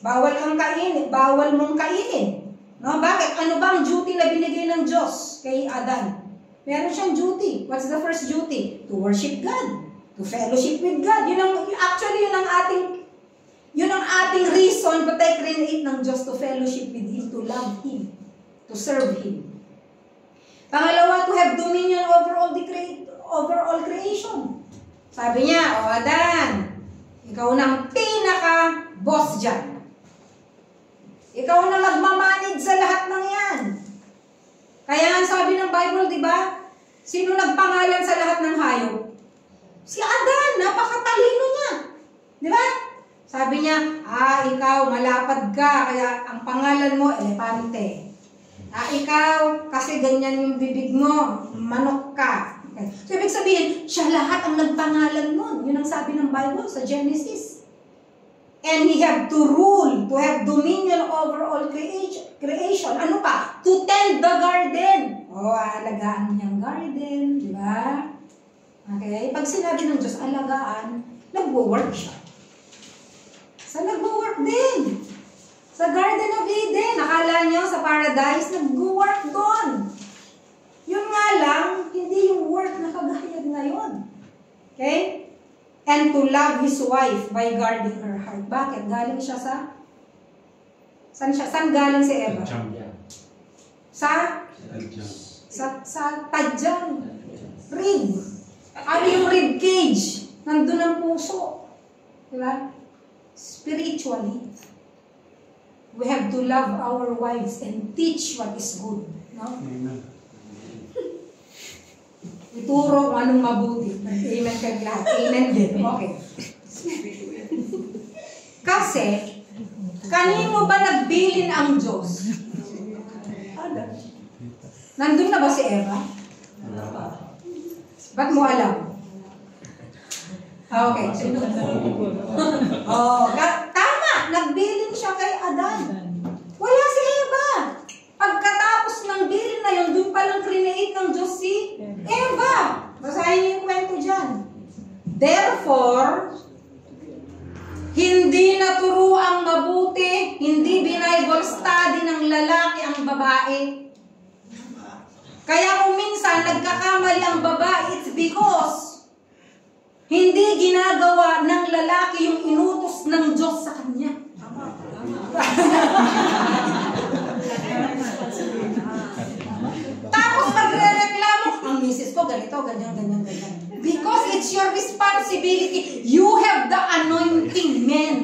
Bawal kang kainin. Bawal mong kainin. No? Bakit? Ano ba ang duty na binigay ng Diyos kay Adan? Meron siyang duty. What's the first duty? To worship God. To fellowship with God. Actually, yun ang ating reason but I create ng Diyos to fellowship with Him, to love Him, to serve Him. Pangalawa, to have dominion over all creation. Sabi niya, O Adan, ikaw na ang pinaka-boss dyan. Ikaw na magmamanage sa lahat ng yan. Kaya nga sabi ng Bible, di ba? Sino nagpangalan sa lahat ng hayop? Si Adan, napakatalino niya. Di ba? Sabi niya, ikaw, malapad ka, kaya ang pangalan mo, elepante. Ikaw, kasi ganyan yung bibig mo, manok ka. Okay. So, ibig sabihin, siya lahat ang nagpangalan nun. Yun ang sabi ng Bible sa Genesis. And he had to rule, to have dominion over all creation. Ano pa? To tend the garden. Alagaan niyang garden, di ba? Okay? Pag sinabi ng Diyos, alagaan, nagwo-work siya. Nag-work din. Sa Garden of Eden, nakala nyo sa paradise, nag-work doon. Yun nga lang, hindi yung work na kagaya ngayon. Okay? And to love his wife by guarding her heart. Bakit? Galing siya sa... Saan galing si Eva? Sa tadyang. Rib. Ano yung rib cage? Nandun ang puso. Diba? Spiritually. we have to love our wives and teach what is good. No? Amen. Ituro kung anong mabuti. Amen kayo lahat. Amen din. Okay. Kasi, kanino ba nagbilin ang Diyos? Nandun na ba si Eva? Ba't mo alam? Okay. Tama! Nagbilin siya kay Adan. Wala si Eva. Pagkatapos ng bilin na yun, doon palang create ng Diyos si Eva. Basahin niyo yung kwento dyan. Therefore, hindi naturuang mabuti, hindi Bible study ng lalaki ang babae. Kaya kung minsan nagkakamali ang babae, it's because hindi ginagawa ng lalaki yung inutos ng Diyos sa kanya. Tapos magre-reklamo, ang misis ko ganito, ganyan. Because it's your responsibility. You have the anointing, men.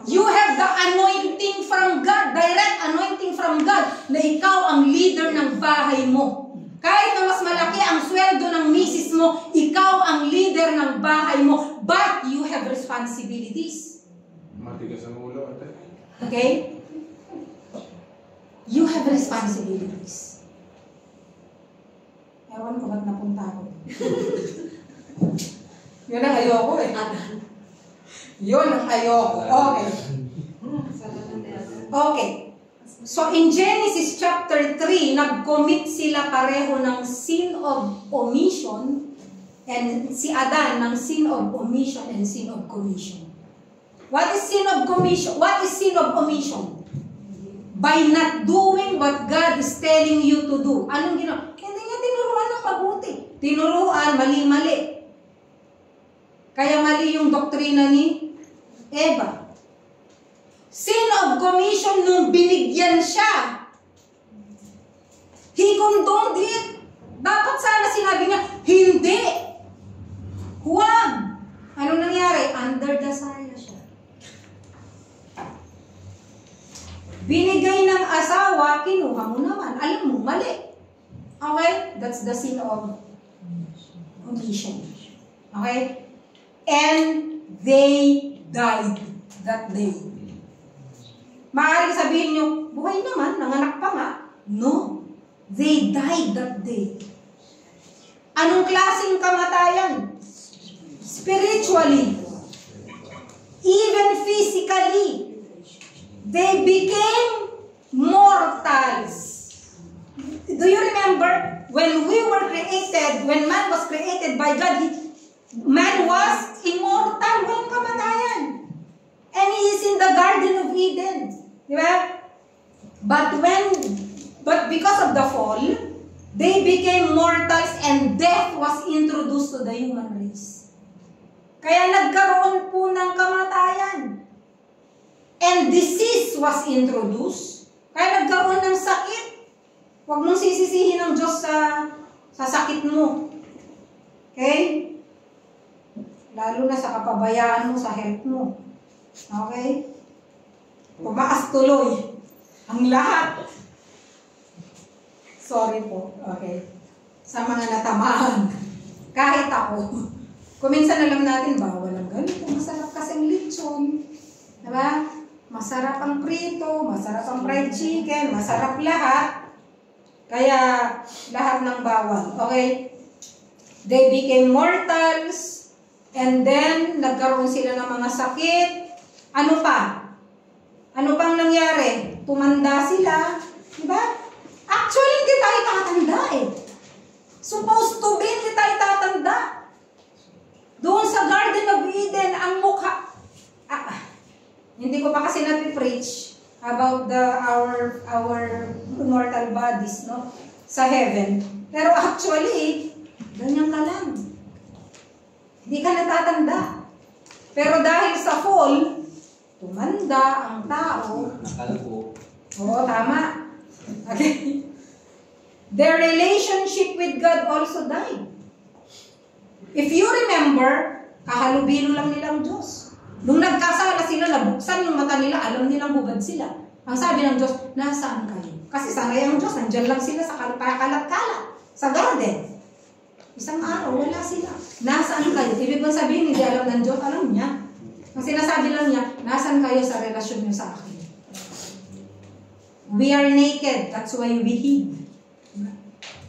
You have the anointing from God, direct anointing from God, na ikaw ang leader ng bahay mo. Kahit na mas malaki ang sweldo ng misis mo, ikaw ang leader ng bahay mo. But you have responsibilities. Matigas ang ulo, ate. Okay? You have responsibilities. Ewan ko ba't napunta ako. Yun ang ayoko eh. Yun ang ayoko. Okay. Okay. So in Genesis chapter 3, nag-commit sila pareho ng sin of omission and si Adan ng sin of omission and sin of commission. What is sin of commission? What is sin of omission? By not doing what God is telling you to do. Anong ginawa? Hindi niya tinuruan ng mabuti. Tinuruan, mali-mali. Kaya mali yung doktrina ni Eva. Sin of commission nung binigyan siya. He condoned it. Dapat sana sinabi niya, hindi. Huwag. Ano nangyari? Under the saya siya. Binigay ng asawa, kinuha mo naman. Alam mo, mali. Okay? That's the sin of omission. Okay? And they died that day. Maaaring sabihin nyo, buhay naman, nanganak pa nga. No. They died that day. Anong klaseng kamatayan? Spiritually. Even physically. They became mortals. Do you remember? When we were created, when man was created by God, man was immortal, walang kamatayan. And he is in the Garden of Eden. Diba? But because of the fall, they became mortals and death was introduced to the human race. Kaya nagkaroon po ng kamatayan. And disease was introduced. Kaya nagkaroon ng sakit. Huwag mong sisisihin ng Diyos sa sakit mo. Okay? Lalo na sa kapabayaan mo, sa health mo. Okay? Pumaas tuloy ang lahat. Sorry po. Okay. Sa mga natamaan. Kahit ako. Kuminsan alam natin, bawal ang ganito. Masarap kasing lechon. Diba? Masarap ang prito, masarap ang fried chicken, masarap lahat. Kaya lahat ng bawal. Okay? They became mortals. And then, nagkaroon sila ng mga sakit. Ano pa? Ano pang nangyari? Tumanda sila. Diba? Actually, hindi tayo tatanda eh. Supposed to be, hindi tayo tatanda. Doon sa Garden of Eden, ang mukha... hindi ko pa kasi napipreach about our mortal bodies, no? Sa heaven. Pero actually, ganyan ka lang. Hindi ka natatanda. Pero dahil sa fall, tumanda ang tao. Nakalbo. Oo, tama. Okay. Their relationship with God also died. If you remember, kahalubilo lang nilang Diyos. Nung nagkasala sila, nabuksan yung mata nila, alam nilang hubad sila. Ang sabi ng Diyos, nasaan kayo? Kasi sanay ang Diyos, nandyan lang sila sa kalat-kalat, sa garden. Isang araw, wala sila. Nasaan kayo? Ibig bang sabihin, hindi alam ng Diyos, alam niya. Ang sinasabi lang niya, nasaan kayo sa relasyon niyo sa akin? We are naked, that's why we hid.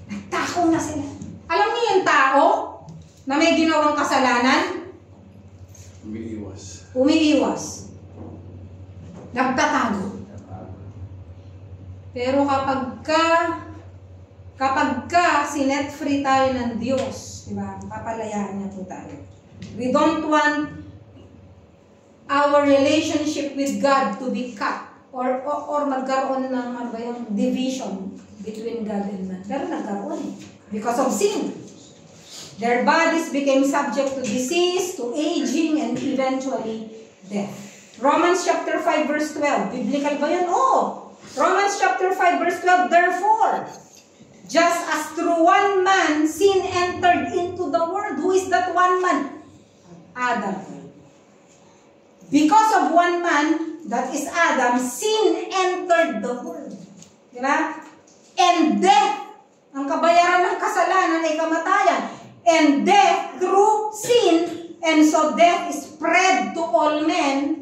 Nagtakaw na sila. Alam niyo yung tao na may ginawang kasalanan? Umiiwas. Nagtatago. Pero kapag sinet free tayo ng Diyos, diba? Papalayaan niya po tayo. We don't want our relationship with God to be cut or magkaroon ng division between God and man. Pero nagkaroon because of sin. Their bodies became subject to disease, to aging, and eventually death. Romans chapter 5 verse 12. Biblical ba yun? Oo. Romans chapter 5 verse 12. Therefore, just as through one man sin entered into the world. Who is that one man? Adam. Because of one man, that is Adam, sin entered the world. Diba? And death, ang kabayaran ng kasalanan ay kamatayan. And death through sin, and so death is spread to all men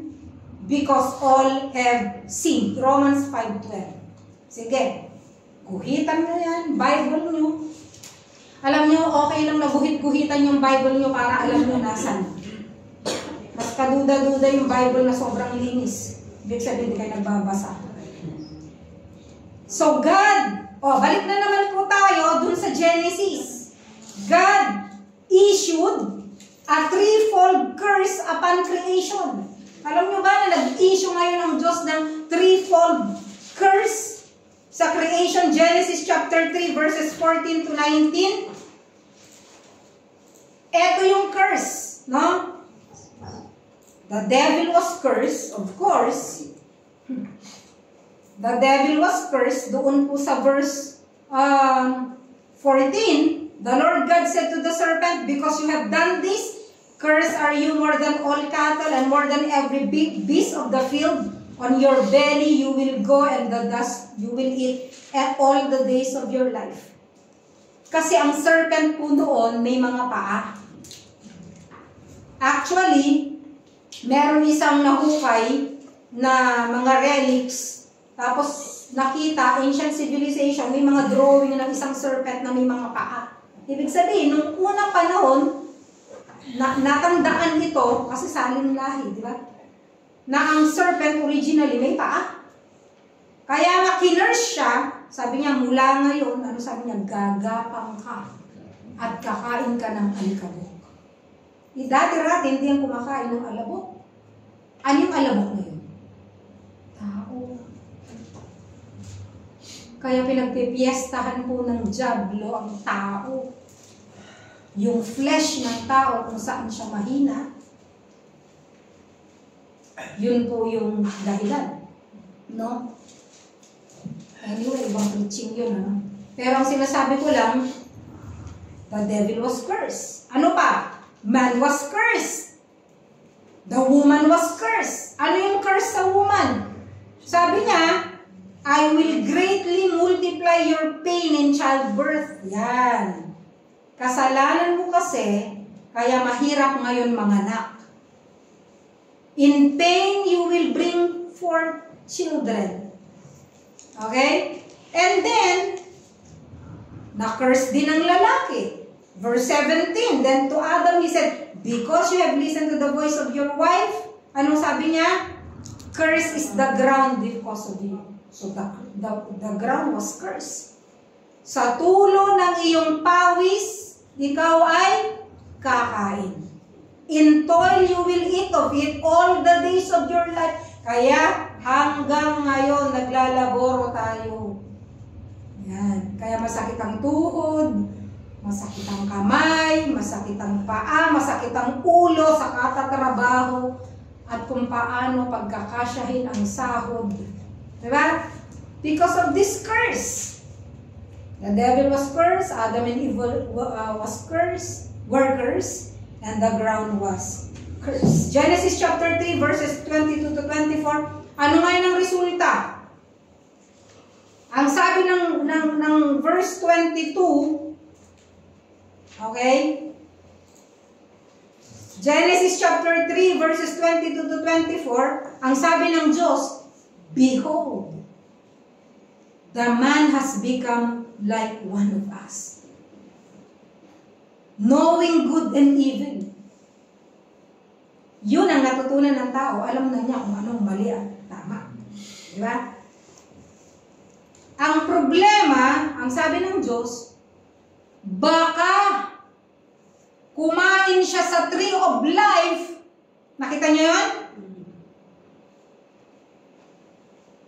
because all have sinned. Romans 5:12. Sige, guhitan nyo yan, Bible nyo. Alam nyo, okay lang na guhit-guhitan yung Bible nyo para alam nyo nasan. Mas kaduda-duda yung Bible na sobrang linis. Ibig sabihin, hindi kayo nagbabasa. So God, balik na naman po tayo dun sa Genesis. God issued a threefold curse upon creation. Alam nyo ba na nag-issue ngayon ang Diyos ng threefold curse sa creation? Genesis chapter 3 verses 14 to 19. Ito yung curse, no? The devil was cursed, of course. The devil was cursed. Doon po sa verse 14, the Lord God said to the serpent, because you have done this, cursed are you more than all cattle and more than every big beast of the field. On your belly you will go and the dust you will eat at all the days of your life. Kasi ang serpent po noon may mga paa. Actually, meron isang nahukay na mga relics, tapos nakita, ancient civilization, may mga drawing ng isang serpent na may mga paa. Ibig sabihin, nung unang panahon, natandaan ito, kasi salin lahi, di ba? Na ang serpent originally may paa. Kaya nga kinurse siya, sabi niya, mula ngayon, ano sabi niya, gagapang ka at kakain ka ng alikabok. Dati-rati, hindi yung kumakain ng alabok. Ano yung alabok na yun? Tao. Kaya pinagpipiestahan po ng diablo ang tao. Yung flesh ng tao kung saan siya mahina, yun po yung dahilan. No? Anyway, ibang preaching yun. Ano? Pero ang sinasabi ko lang, the devil was cursed. Ano pa? Man was cursed. The woman was cursed. Ano yung curse sa woman? Sabi niya, I will greatly multiply your pain in childbirth. Yan. Kasalanan mo kasi, kaya mahirap ngayon manganak. In pain, you will bring forth children. Okay? And then, na-curse din ang lalaki. Verse 17, then to Adam he said, because you have listened to the voice of your wife, anong sabi niya? Curse is the ground because of you. So the ground was cursed. Sa tulo ng iyong pawis, ikaw ay kakain. In toil you will eat of it all the days of your life. Kaya hanggang ngayon naglalaboro tayo. Yan. Kaya masakit ang tuhod, masakit ang kamay, masakit ang paa, masakit ang ulo sa katatrabaho, at kung paano pagkakasyahin ang sahod. Diba? Because of this curse. The devil was cursed, Adam and Eve was cursed, were cursed, and the ground was cursed. Genesis chapter 3 verses 22 to 24. Ano ngayon ang resulta? Ang sabi ng verse 22, okay? Genesis chapter 3 verses 22 to 24, ang sabi ng Diyos, behold, the man has become like one of us, knowing good and evil. Yun ang natutunan ng tao. Alam na niya kung anong mali at tama. Di ba? Ang problema, ang sabi ng Diyos, baka kumain siya sa tree of life. Nakita niyo yun?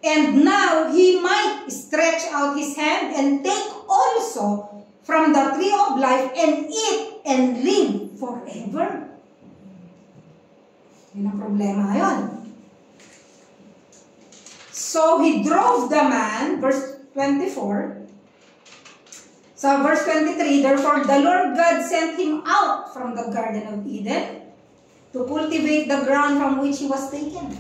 And now, he might stretch out his hand and take also from the tree of life and eat and live forever. Yun ang problema ngayon. So, he drove the man, verse 24. So, verse 23, therefore the Lord God sent him out from the Garden of Eden to cultivate the ground from which he was taken.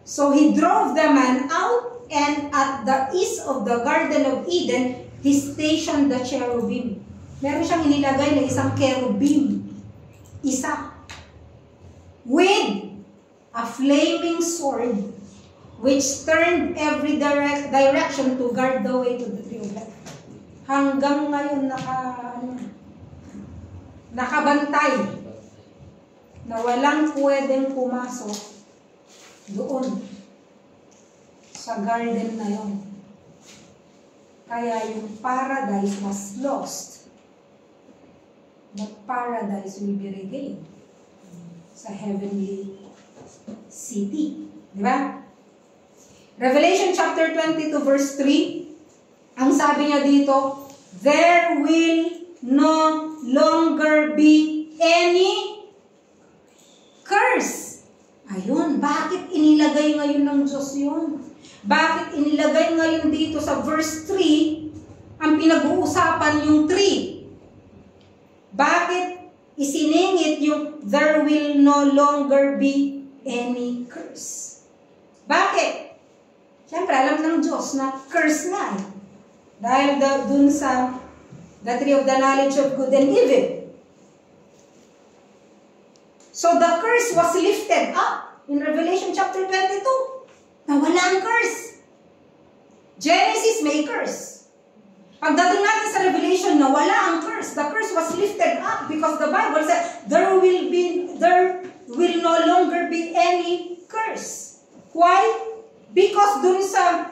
So, he drove the man out, and at the east of the Garden of Eden, he stationed the cherubim. Meron siyang inilagay na isang cherubim. Isa. With a flaming sword, which turned every direction to guard the way to the tree of life. Hanggang ngayon nakabantay na walang pwedeng pumasok doon sa garden na yon. Kaya yung paradise was lost. But paradise will be regained sa heavenly city. Di ba? Revelation chapter 22 verse 3, ang sabi niya dito, there will no longer be any curse. Ayun, bakit inilagay ngayon ng Diyos yun? Bakit inilagay ngayon dito sa verse 3, ang pinag-uusapan yung 3? Bakit isiningit yung there will no longer be any curse? Bakit? Siyempre, alam ng Diyos na curse nga eh. Dahil dun sa the tree of the knowledge of good and evil. So the curse was lifted up in Revelation chapter 22. Nawala ang curse. Genesis may curse. Pagdating natin sa Revelation, nawala ang curse. The curse was lifted up because the Bible said there will no longer be any curse. Why? Because dun sa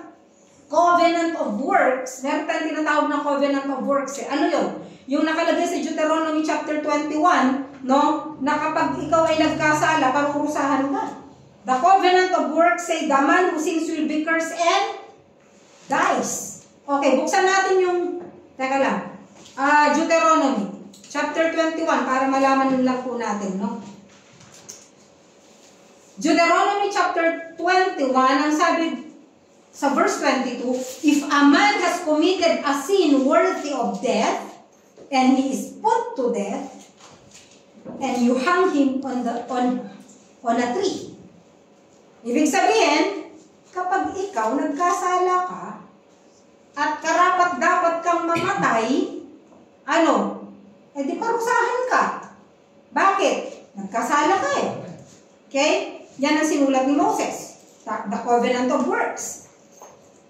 covenant of works, meron tayong tinatawag na covenant of works eh. Ano yun? Yung nakalagay sa Deuteronomy chapter 21, no? Na kapag ikaw ay nagkasala, parurusahan ka. The covenant of works say, the man who sins will be cursed and dies. Okay, buksan natin yung, teka lang, Deuteronomy chapter 21 para malaman lang po natin, no? Deuteronomy chapter 21, ang sabi sa verse 22, if a man has committed a sin worthy of death, and he is put to death, and you hang him on a tree. Ibig sabihin, kapag ikaw nagkasala ka, at karapat-dapat kang mamatay, ano? Eh di parusahan ka. Bakit? Nagkasala ka eh. Okay? Yan ang sinulat ni Moses. The covenant of works.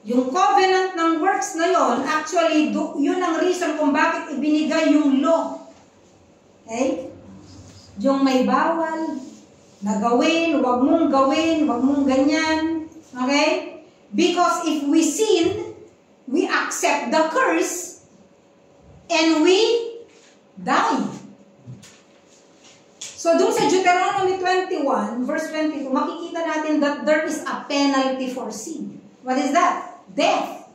Yung covenant ng works na yon, actually, yun ang reason kung bakit ibinigay yung law. Okay? Yung may bawal na gawin, wag mong gawin, wag mong ganyan. Okay? Because if we sin, we accept the curse and we die. So, dun sa Deuteronomy 21, verse 22, makikita natin that there is a penalty for sin. What is that? Death.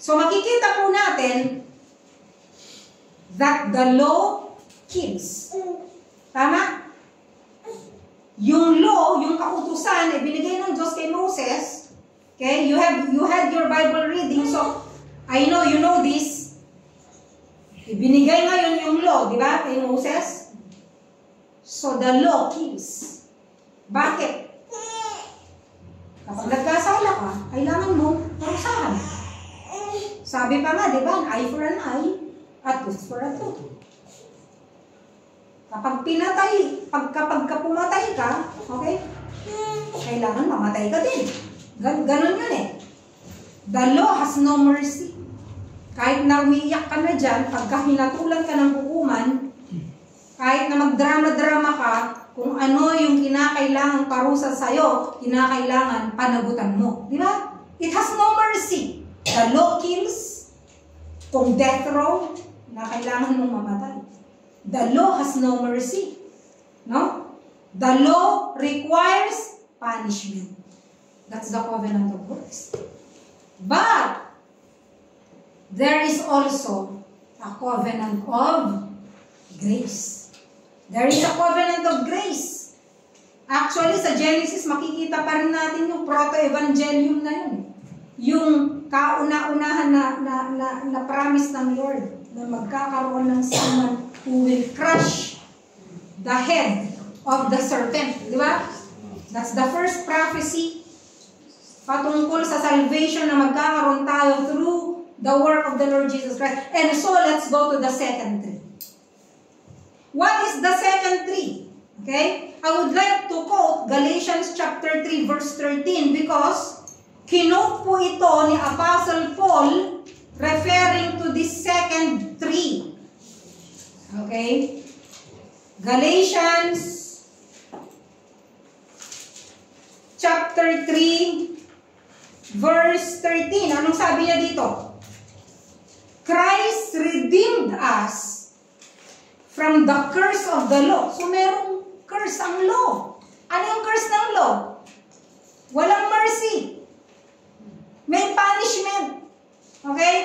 So, makikita po natin that the law kills. Tama? Yung law, yung kautusan, binigay ng Diyos kay Moses. Okay, you had your Bible reading, so I know you know this. Ibinigay ngayon yung law, di ba, kay Moses? So the law kills. Bakit? Kapag nagkasala ka, kailangan mo parusahan. Sabi pa nga, di ba, an eye for an eye, a tooth for a tooth. Kapag kapag pumatay ka, okay, kailangan mamatay ka din. Ganon yun eh. The law has no mercy. Kahit na umiiyak ka na dyan, pagka hinatulan ka ng hukuman, kahit na magdrama-drama ka, kung ano yung kinakailangan parusa sa'yo, kinakailangan panagutan mo. Di ba? It has no mercy. The law kills. Kung death row, na kailangan mong mamatay. The law has no mercy. No? The law requires punishment. That's the covenant of works. But, there is also a covenant of grace. There is a covenant of grace. Actually, sa Genesis, makikita pa rin natin yung proto-evangelium na yun. Yung kauna-unahan na promise ng Lord na magkakaroon ng someone who will crush the head of the serpent. Di ba? That's the first prophecy patungkol sa salvation na magkakaroon tayo through the work of the Lord Jesus Christ. And so, let's go to the second tree. What is the second tree? Okay? I would like to quote Galatians chapter 3 verse 13 because kinote po ito ni Apostle Paul referring to this second tree. Okay? Galatians chapter 3 verse 13. Anong sabi niya dito? Christ redeemed us from the curse of the law. So, merong curse ang law. Ano yung curse ng law? Walang mercy. May punishment. Okay?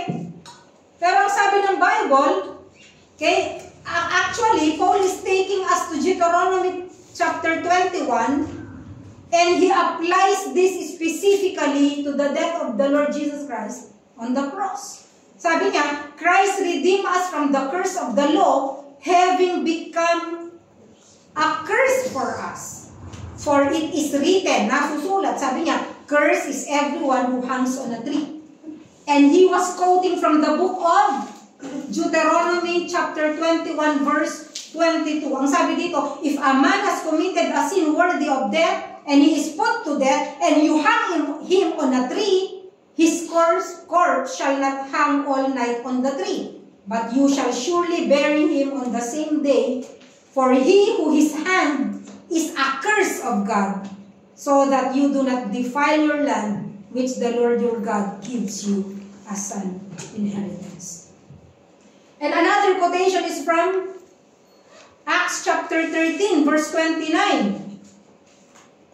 Pero ang sabi ng Bible, okay, actually, Paul is taking us to Deuteronomy chapter 21, and he applies this specifically to the death of the Lord Jesus Christ on the cross. Sabi niya, Christ redeemed us from the curse of the law, having become a curse for us. For it is written, nasusulat, sabi niya, curse is everyone who hangs on a tree. And he was quoting from the book of Deuteronomy chapter 21 verse 22. Ang sabi dito, if a man has committed a sin worthy of death, and he is put to death, and you hang him on a tree, his corpse shall not hang all night on the tree. But you shall surely bury him on the same day, for he who is hanged is a curse of God, so that you do not defile your land, which the Lord your God gives you as an inheritance. And another quotation is from Acts chapter 13, verse 29.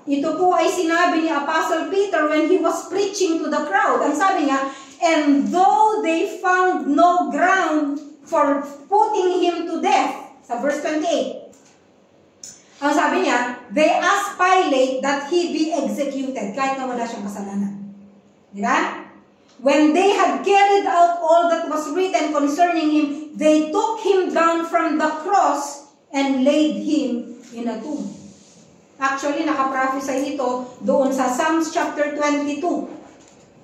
Ito po ay sinabi ni Apostle Peter when he was preaching to the crowd. Ang sabi niya, and though they found no ground for putting him to death, sa verse 28, ang sabi niya, they asked Pilate that he be executed, kahit na wala siyang kasalanan. Di ba? When they had carried out all that was written concerning him, they took him down from the cross and laid him in a tomb. Actually, nakaprophesy ito doon sa Psalms chapter 22,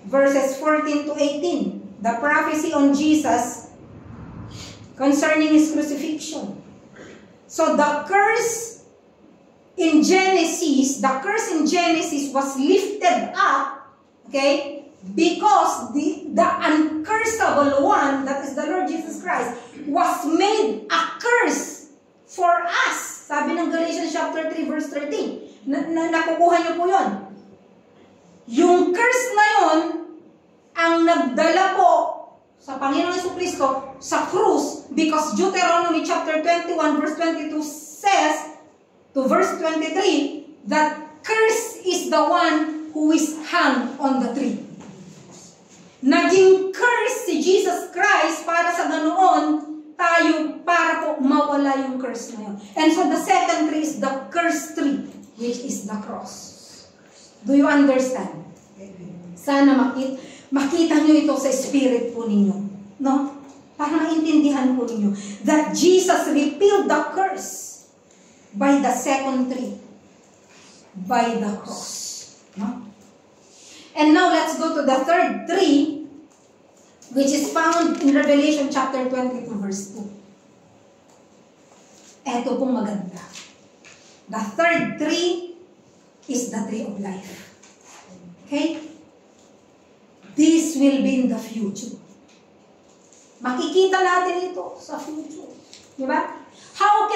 verses 14 to 18. The prophecy on Jesus concerning his crucifixion. So the curse in Genesis was lifted up, okay, because the uncursable one, that is the Lord Jesus Christ, was made a curse for us. Sabi ng Galatians chapter 3 verse 13. Nakukuha niyo po yun. Yung curse na yun, ang nagdala po sa Panginoon Jesucristo sa krus, because Deuteronomy chapter 21 verse 22 says to verse 23 that curse is the one who is hung on the tree. Naging curse si Jesus Christ para sa ganoon tayo para po mawala yung curse na yun. And so the second tree is the curse tree, which is the cross. Do you understand? Sana makita nyo ito sa spirit po ninyo. No? Para maintindihan po ninyo that Jesus repealed the curse by the second tree, by the cross. No? And now let's go to the third tree, which is found in Revelation chapter 22, verse 2. Eto pong maganda. The third tree is the tree of life. Okay? This will be in the future. Makikita natin ito sa future. Diba? How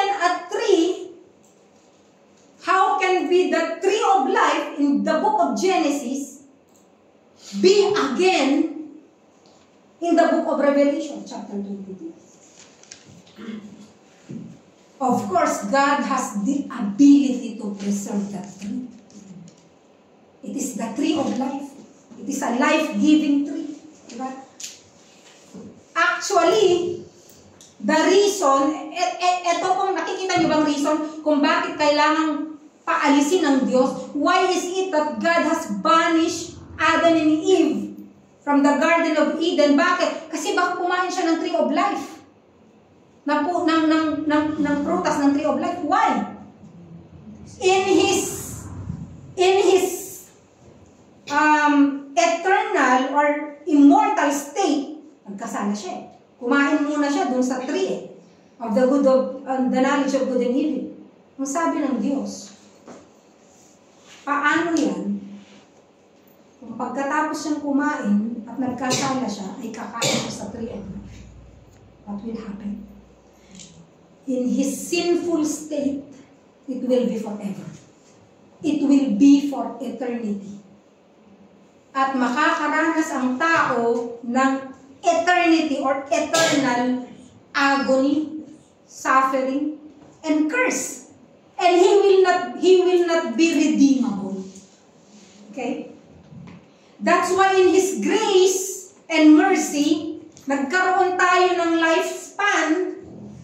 can be the tree of life in the book of Genesis be again in the book of Revelation, chapter 22? Of course, God has the ability to preserve that tree. It is the tree of life. It is a life-giving tree. Diba? Actually, the reason, ito pong nakikita nyo bang reason kung bakit kailangang paalisin ng Diyos? Why is it that God has banished Adam and Eve from the Garden of Eden? Bakit? Kasi baka kumain siya ng tree of life. Ng prutas ng tree of life. Why? In his eternal or immortal state, nagkasala siya. Kumain muna siya dun sa tree of the good of the knowledge of good and evil. Ang sabi ng Diyos, paano yan? Kung pagkatapos siyang kumain at nagkasala siya, ay kakain siya sa tree of life. What will happen? In his sinful state, it will be forever. It will be for eternity. At makakaranas ang tao ng eternity or eternal agony, suffering, and curse. And he will not be redeemable. Okay? That's why in His grace and mercy, nagkaroon tayo ng lifespan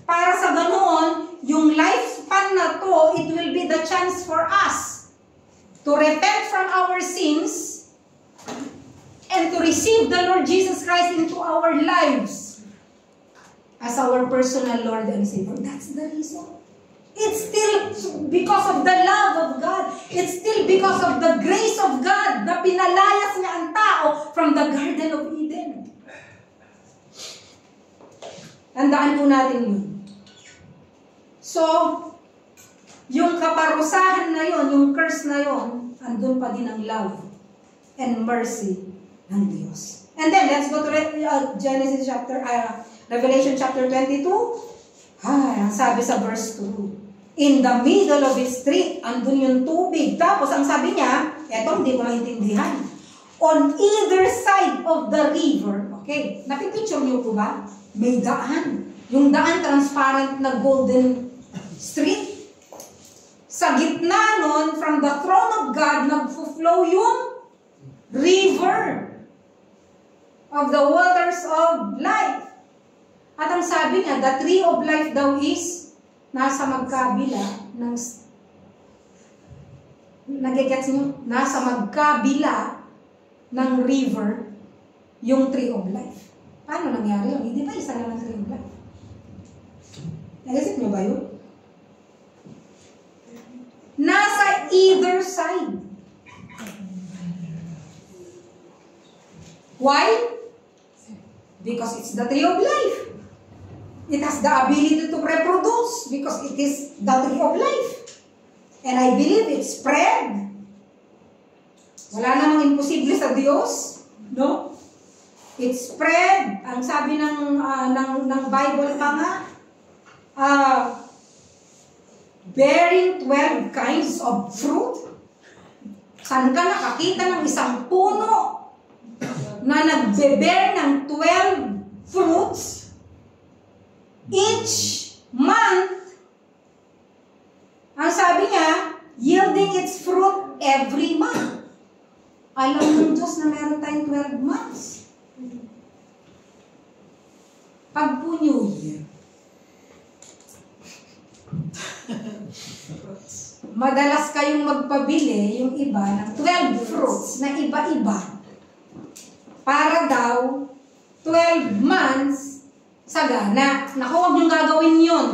para sa ganoon, yung lifespan na to, it will be the chance for us to repent from our sins and to receive the Lord Jesus Christ into our lives as our personal Lord and Savior. That's the reason. It's still because of the love of God. It's still because of the grace of God na pinalayas niya ang tao from the Garden of Eden. Tandaan po natin yun. So, yung kaparusahan na yon, yung curse na yon, andun pa din ang love and mercy ng Diyos. And then, let's go to Genesis chapter, Revelation chapter 22. Ang sabi sa verse 2, in the middle of its street, andun yung tubig. Tapos, ang sabi niya, eto, hindi ko maintindihan. On either side of the river, okay, napipicture niyo po ba? May daan. Yung daan transparent na golden street. Sa gitna nun, from the throne of God, nagfo-flow yung river of the waters of life. At ang sabi niya, the tree of life daw is nasa magkabila ng nagigets niyo? Nasa magkabila ng river yung tree of life. Paano nangyari yun? Hindi ba isa lang ang tree of life? Naisip niyo ba yun? Nasa either side. Why? Because it's the tree of life. It has the ability to reproduce because it is the tree of life. And I believe it spread. Wala namang imposible sa Diyos. No? It spread. Ang sabi ng Bible pa nga, bearing 12 kinds of fruit. Saan ka nakakita ng isang puno na nagbe-bear ng 12 fruits each month? Ang sabi niya, yielding its fruit every month. Alam ng Diyos na meron tayong 12 months. Pag po New Year, madalas kayong magpabili yung iba ng 12 fruits na iba-iba para daw 12 months sagana. Naku, huwag niyong gagawin yun.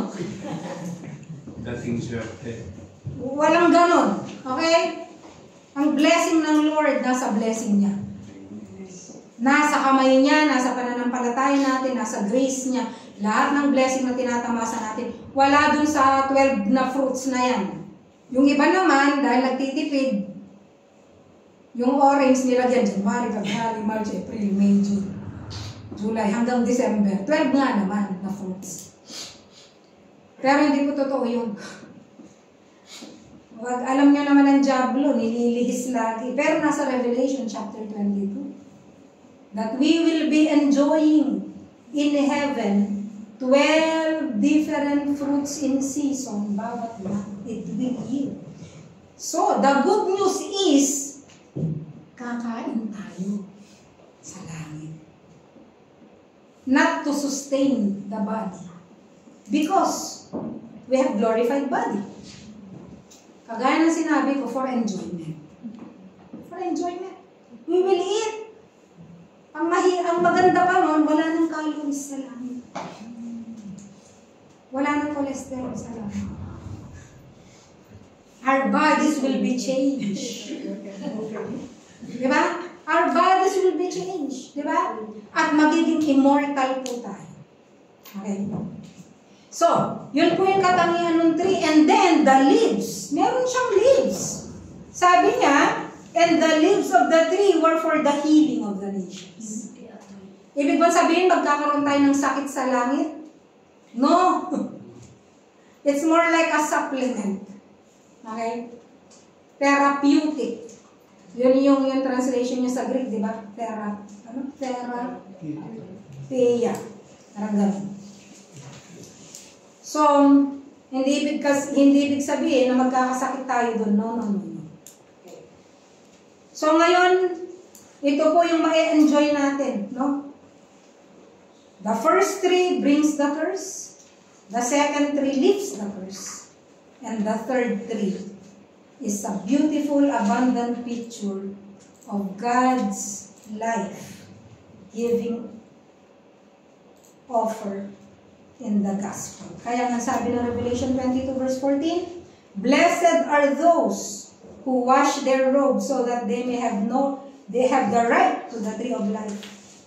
Dating swerte. Walang ganon. Okay? Ang blessing ng Lord, nasa blessing niya. Nasa kamay niya, nasa pananampalataya natin, nasa grace niya. Lahat ng blessing na tinatamasa natin, wala dun sa 12 na fruits na yan. Yung iba naman, dahil nagtitipid, yung orange nilagyan, January, February, March, April, May, June, July, hanggang December. 12 nga naman na fruits. Pero hindi po totoo yun. Alam nyo naman ang Diablo, nililihis lagi. Pero nasa Revelation chapter 22, that we will be enjoying in heaven 12 different fruits in season, bawat month it will yield. So, the good news is, kakain tayo sa langit. Not to sustain the body. Because we have glorified body. Kagaya ng sinabi ko, for enjoyment. For enjoyment. We will eat. Ang maganda pa nun, wala nang calories sa langit. Wala nang cholesterol sa langit. Our bodies will be changed. Diba? Our bodies will be changed. Diba? At magiging immortal po tayo. Okay? So, yun po yung katangian ng tree. And then, the leaves. Meron siyang leaves. Sabi niya, and the leaves of the tree were for the healing of the nations. Ibig ba sabihin, magkakaroon tayo ng sakit sa langit? No. It's more like a supplement. Okay? Therapeutic. Yun yung translation niya sa Greek, di ba? Therapia. Parang ganun. So, hindi ibig sabihin na magkakasakit tayo doon. No. Okay. So, ngayon, ito po yung ma-enjoy natin, no? The first tree brings the curse. The second tree lifts the curse. And the third tree is a beautiful, abundant picture of God's life-giving offer in the gospel. Kaya nga sabi ng Revelation 22 verse 14, blessed are those who wash their robes so that they have the right to the tree of life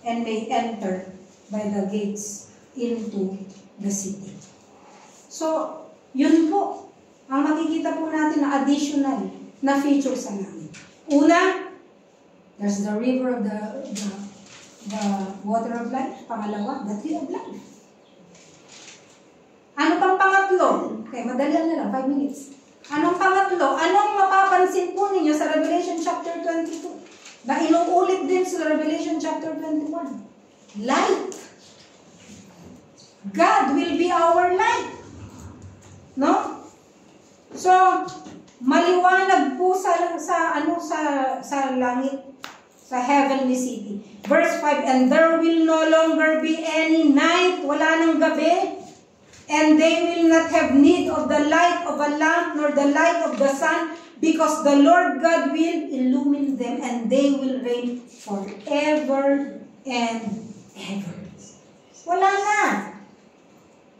and may enter by the gates into the city. So, yun po ang makikita po natin na additional na feature sa langit. Una, there's the river of the water of life. Pangalawa, the tree of life. Ano pang pangatlo? Okay, madalian na lang, 5 minutes. Anong pangatlo? Anong mapapansin po ninyo sa Revelation chapter 22? Na inuulit din sa Revelation chapter 21. Light. God will be our light. No? So, maliwanag po sa langit, sa heavenly city. Verse 5, and there will no longer be any night, wala nang gabi, and they will not have need of the light of a lamp nor the light of the sun, because the Lord God will illumine them, and they will reign forever and ever. Wala na.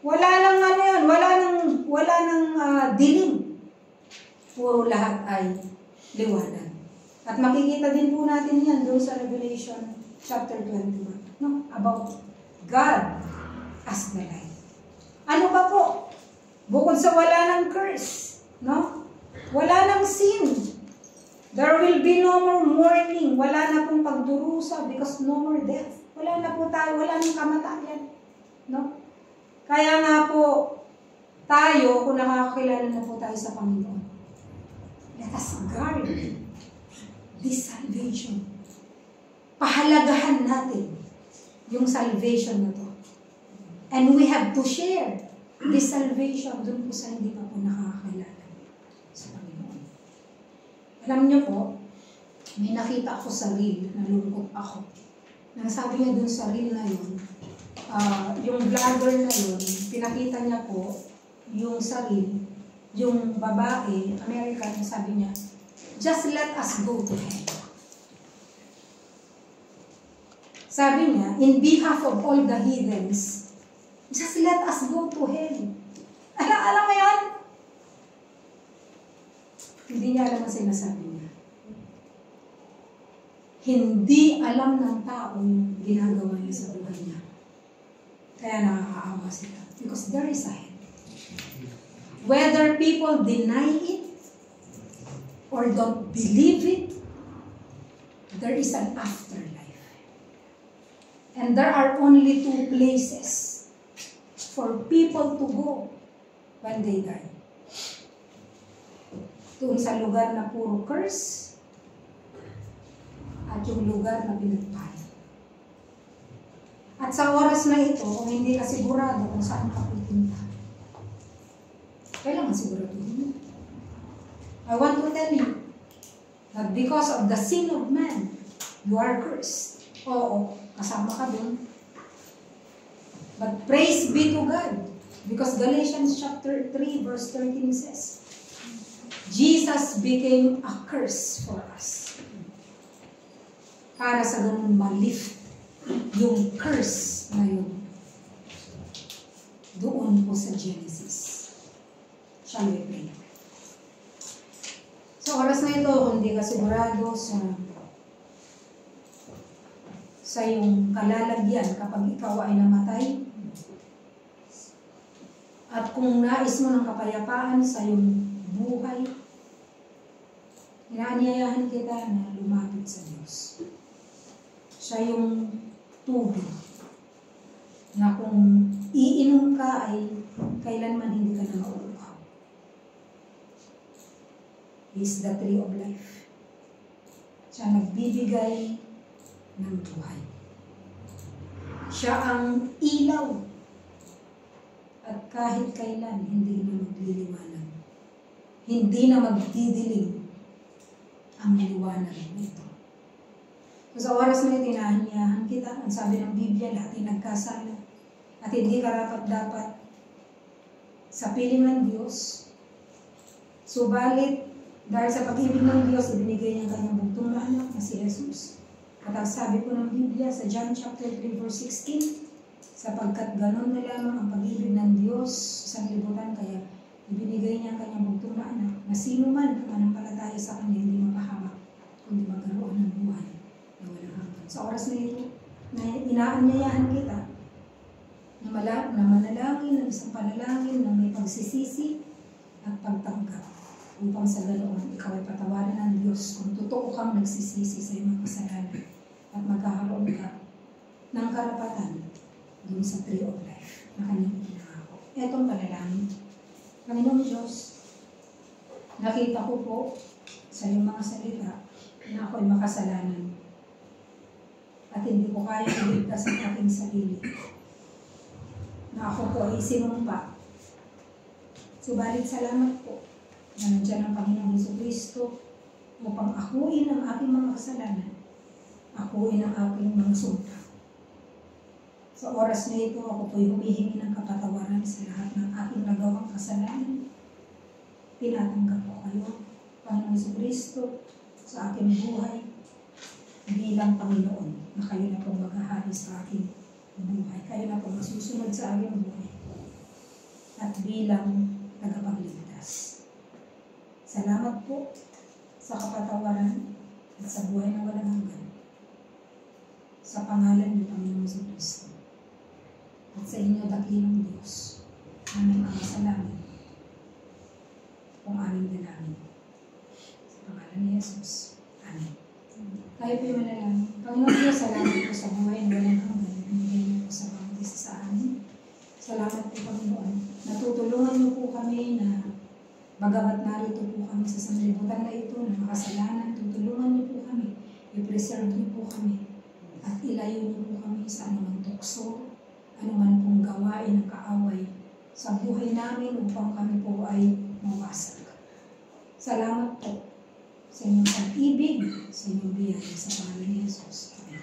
Wala nang ano yun, wala nang dilim. Puro lahat ay liwanag. At makikita din po natin yan doon sa Revelation chapter 21, no? About God as the light. Ano pa po? Bukod sa wala ng curse, no? Wala ng sin. There will be no more mourning. Wala na pong pagdurusa because no more death. Wala na po tayo, wala nang kamatayan, no? Kaya nga po, tayo, kung nakakakilala na po tayo sa Panginoon, let us guard this salvation. Pahalagahan natin yung salvation na to. And we have to share this salvation dun po sa hindi pa po nakakakilala sa Panginoon. Alam niyo po, may nakita ako sa reel, nalungkot ako. Nang sabi niya dun sa reel na yun, yung vlogger na yun, pinakita niya po yung sarili, yung babae, American, sabi niya, just let us go to heaven. Sabi niya, in behalf of all the heathens, just let us go to heaven. Alam mo yun? Hindi niya alam ang sinasabi niya. Hindi alam ng tao yung ginagawa niya sa buhay niya. Kaya nakakaawa sila. Because there is a head. Whether people deny it or don't believe it, there is an afterlife. And there are only two places for people to go when they die. Doon sa lugar na puro curse at yung lugar na pinagpala. At sa oras na ito, kung hindi ka sigurado kung saan ka pupunta, kailangan siguraduhin mo. I want to tell you that because of the sin of man, you are cursed. Oo, kasama ka dun. But praise be to God, because Galatians chapter 3 verse 13 says, Jesus became a curse for us. Para sa ganun ma-lift yung curse na yun doon po sa Genesis. Shall we pray? Sa oras na ito, kung di ka sigurado sa iyong kalalagyan kapag ikaw ay namatay, at kung nais mo ng kapayapaan sa iyong buhay, inaanyayahan kita na lumapit sa Diyos. Siya yung tubig na kung iinom ka ay kailanman hindi ka na mauuhaw. He is the tree of life. Siya nagbibigay ng buhay. Siya ang ilaw. At kahit kailan, hindi na magliliwanag. Hindi na magdidilim ang liwanag nito. So, sa oras na ito, inaanyayahan kita. Ang sabi ng Biblia, lahat ay nagkasala. At hindi karapat-dapat sa piling ng Diyos. Subalit, dahil sa pag-ibig ng Diyos, ibinigay niya kanyang bugtong na anak na si Jesus. At ang sabi po ng Biblia sa John chapter 3 verse 16, sapagkat ganon na lamang ang pag-ibig ng Diyos sa sanglibutan, kaya ibinigay niya ang kanyang bugtong na anak na sino man ang manampalataya sa kanya hindi mapahamak, kundi magkaroon ng buhay na walang hanggan. Sa oras na ito, na inaanyayahan kita na manalangin ng isang panalangin na may pagsisisi at pagtanggap upang sa ganoon ikaw ay patawarin ng Diyos kung totoo kang nagsisisi sa iyong kasalanan at magkakaroon ka ng karapatan doon sa tree of life na kanyang pinangako. Etong panalangin. Panginoong Diyos, nakita ko po sa iyong mga salita na ako ay makasalanan at hindi ko kaya iligtas ang aking sarili. Na ako po ay sinumpa. Subalit salamat po na nandiyan ang Panginoong Jesucristo upang akuin ang aking mga kasalanan, akuin ang aking mga sumpa. Sa oras na ito, ako po'y humihingi ng kapatawaran sa lahat ng aking nagawang kasalanan. Tinatanggap ko kayo, Panginoong Jesucristo, sa aking buhay bilang Panginoon na kayo na pong maghahari sa aking buhay. Kayo na pong masusunod sa aking buhay at bilang tagapagligtas. Salamat po sa kapatawaran at sa buhay na walang hanggan. Sa pangalan ni Panginoong Jesucristo at sa inyo dakilang Diyos, aming Ama sa langit, kung aming dalangin. Sa pangalan ni Jesus. Amen. Tayo po'y manalangin. Panginoon Diyos, salamat po sa buhay na walang hanggan. Binigay niyo po sa bawat isa sa amin. Salamat po, Panginoon. Natutulungan niyo po kami na bagamat narito po kami sa sanlibutan na ito na makasalanan, tutulungan niyo po kami, i-preserve niyo po kami, at ilayo niyo po kami sa anumang tukso, anuman pong gawain ng kaaway sa buhay namin upang kami po ay mawasag. Salamat po sa inyong pag-ibig, sa inyong biyaya sa pangalan ni Jesus. Amen.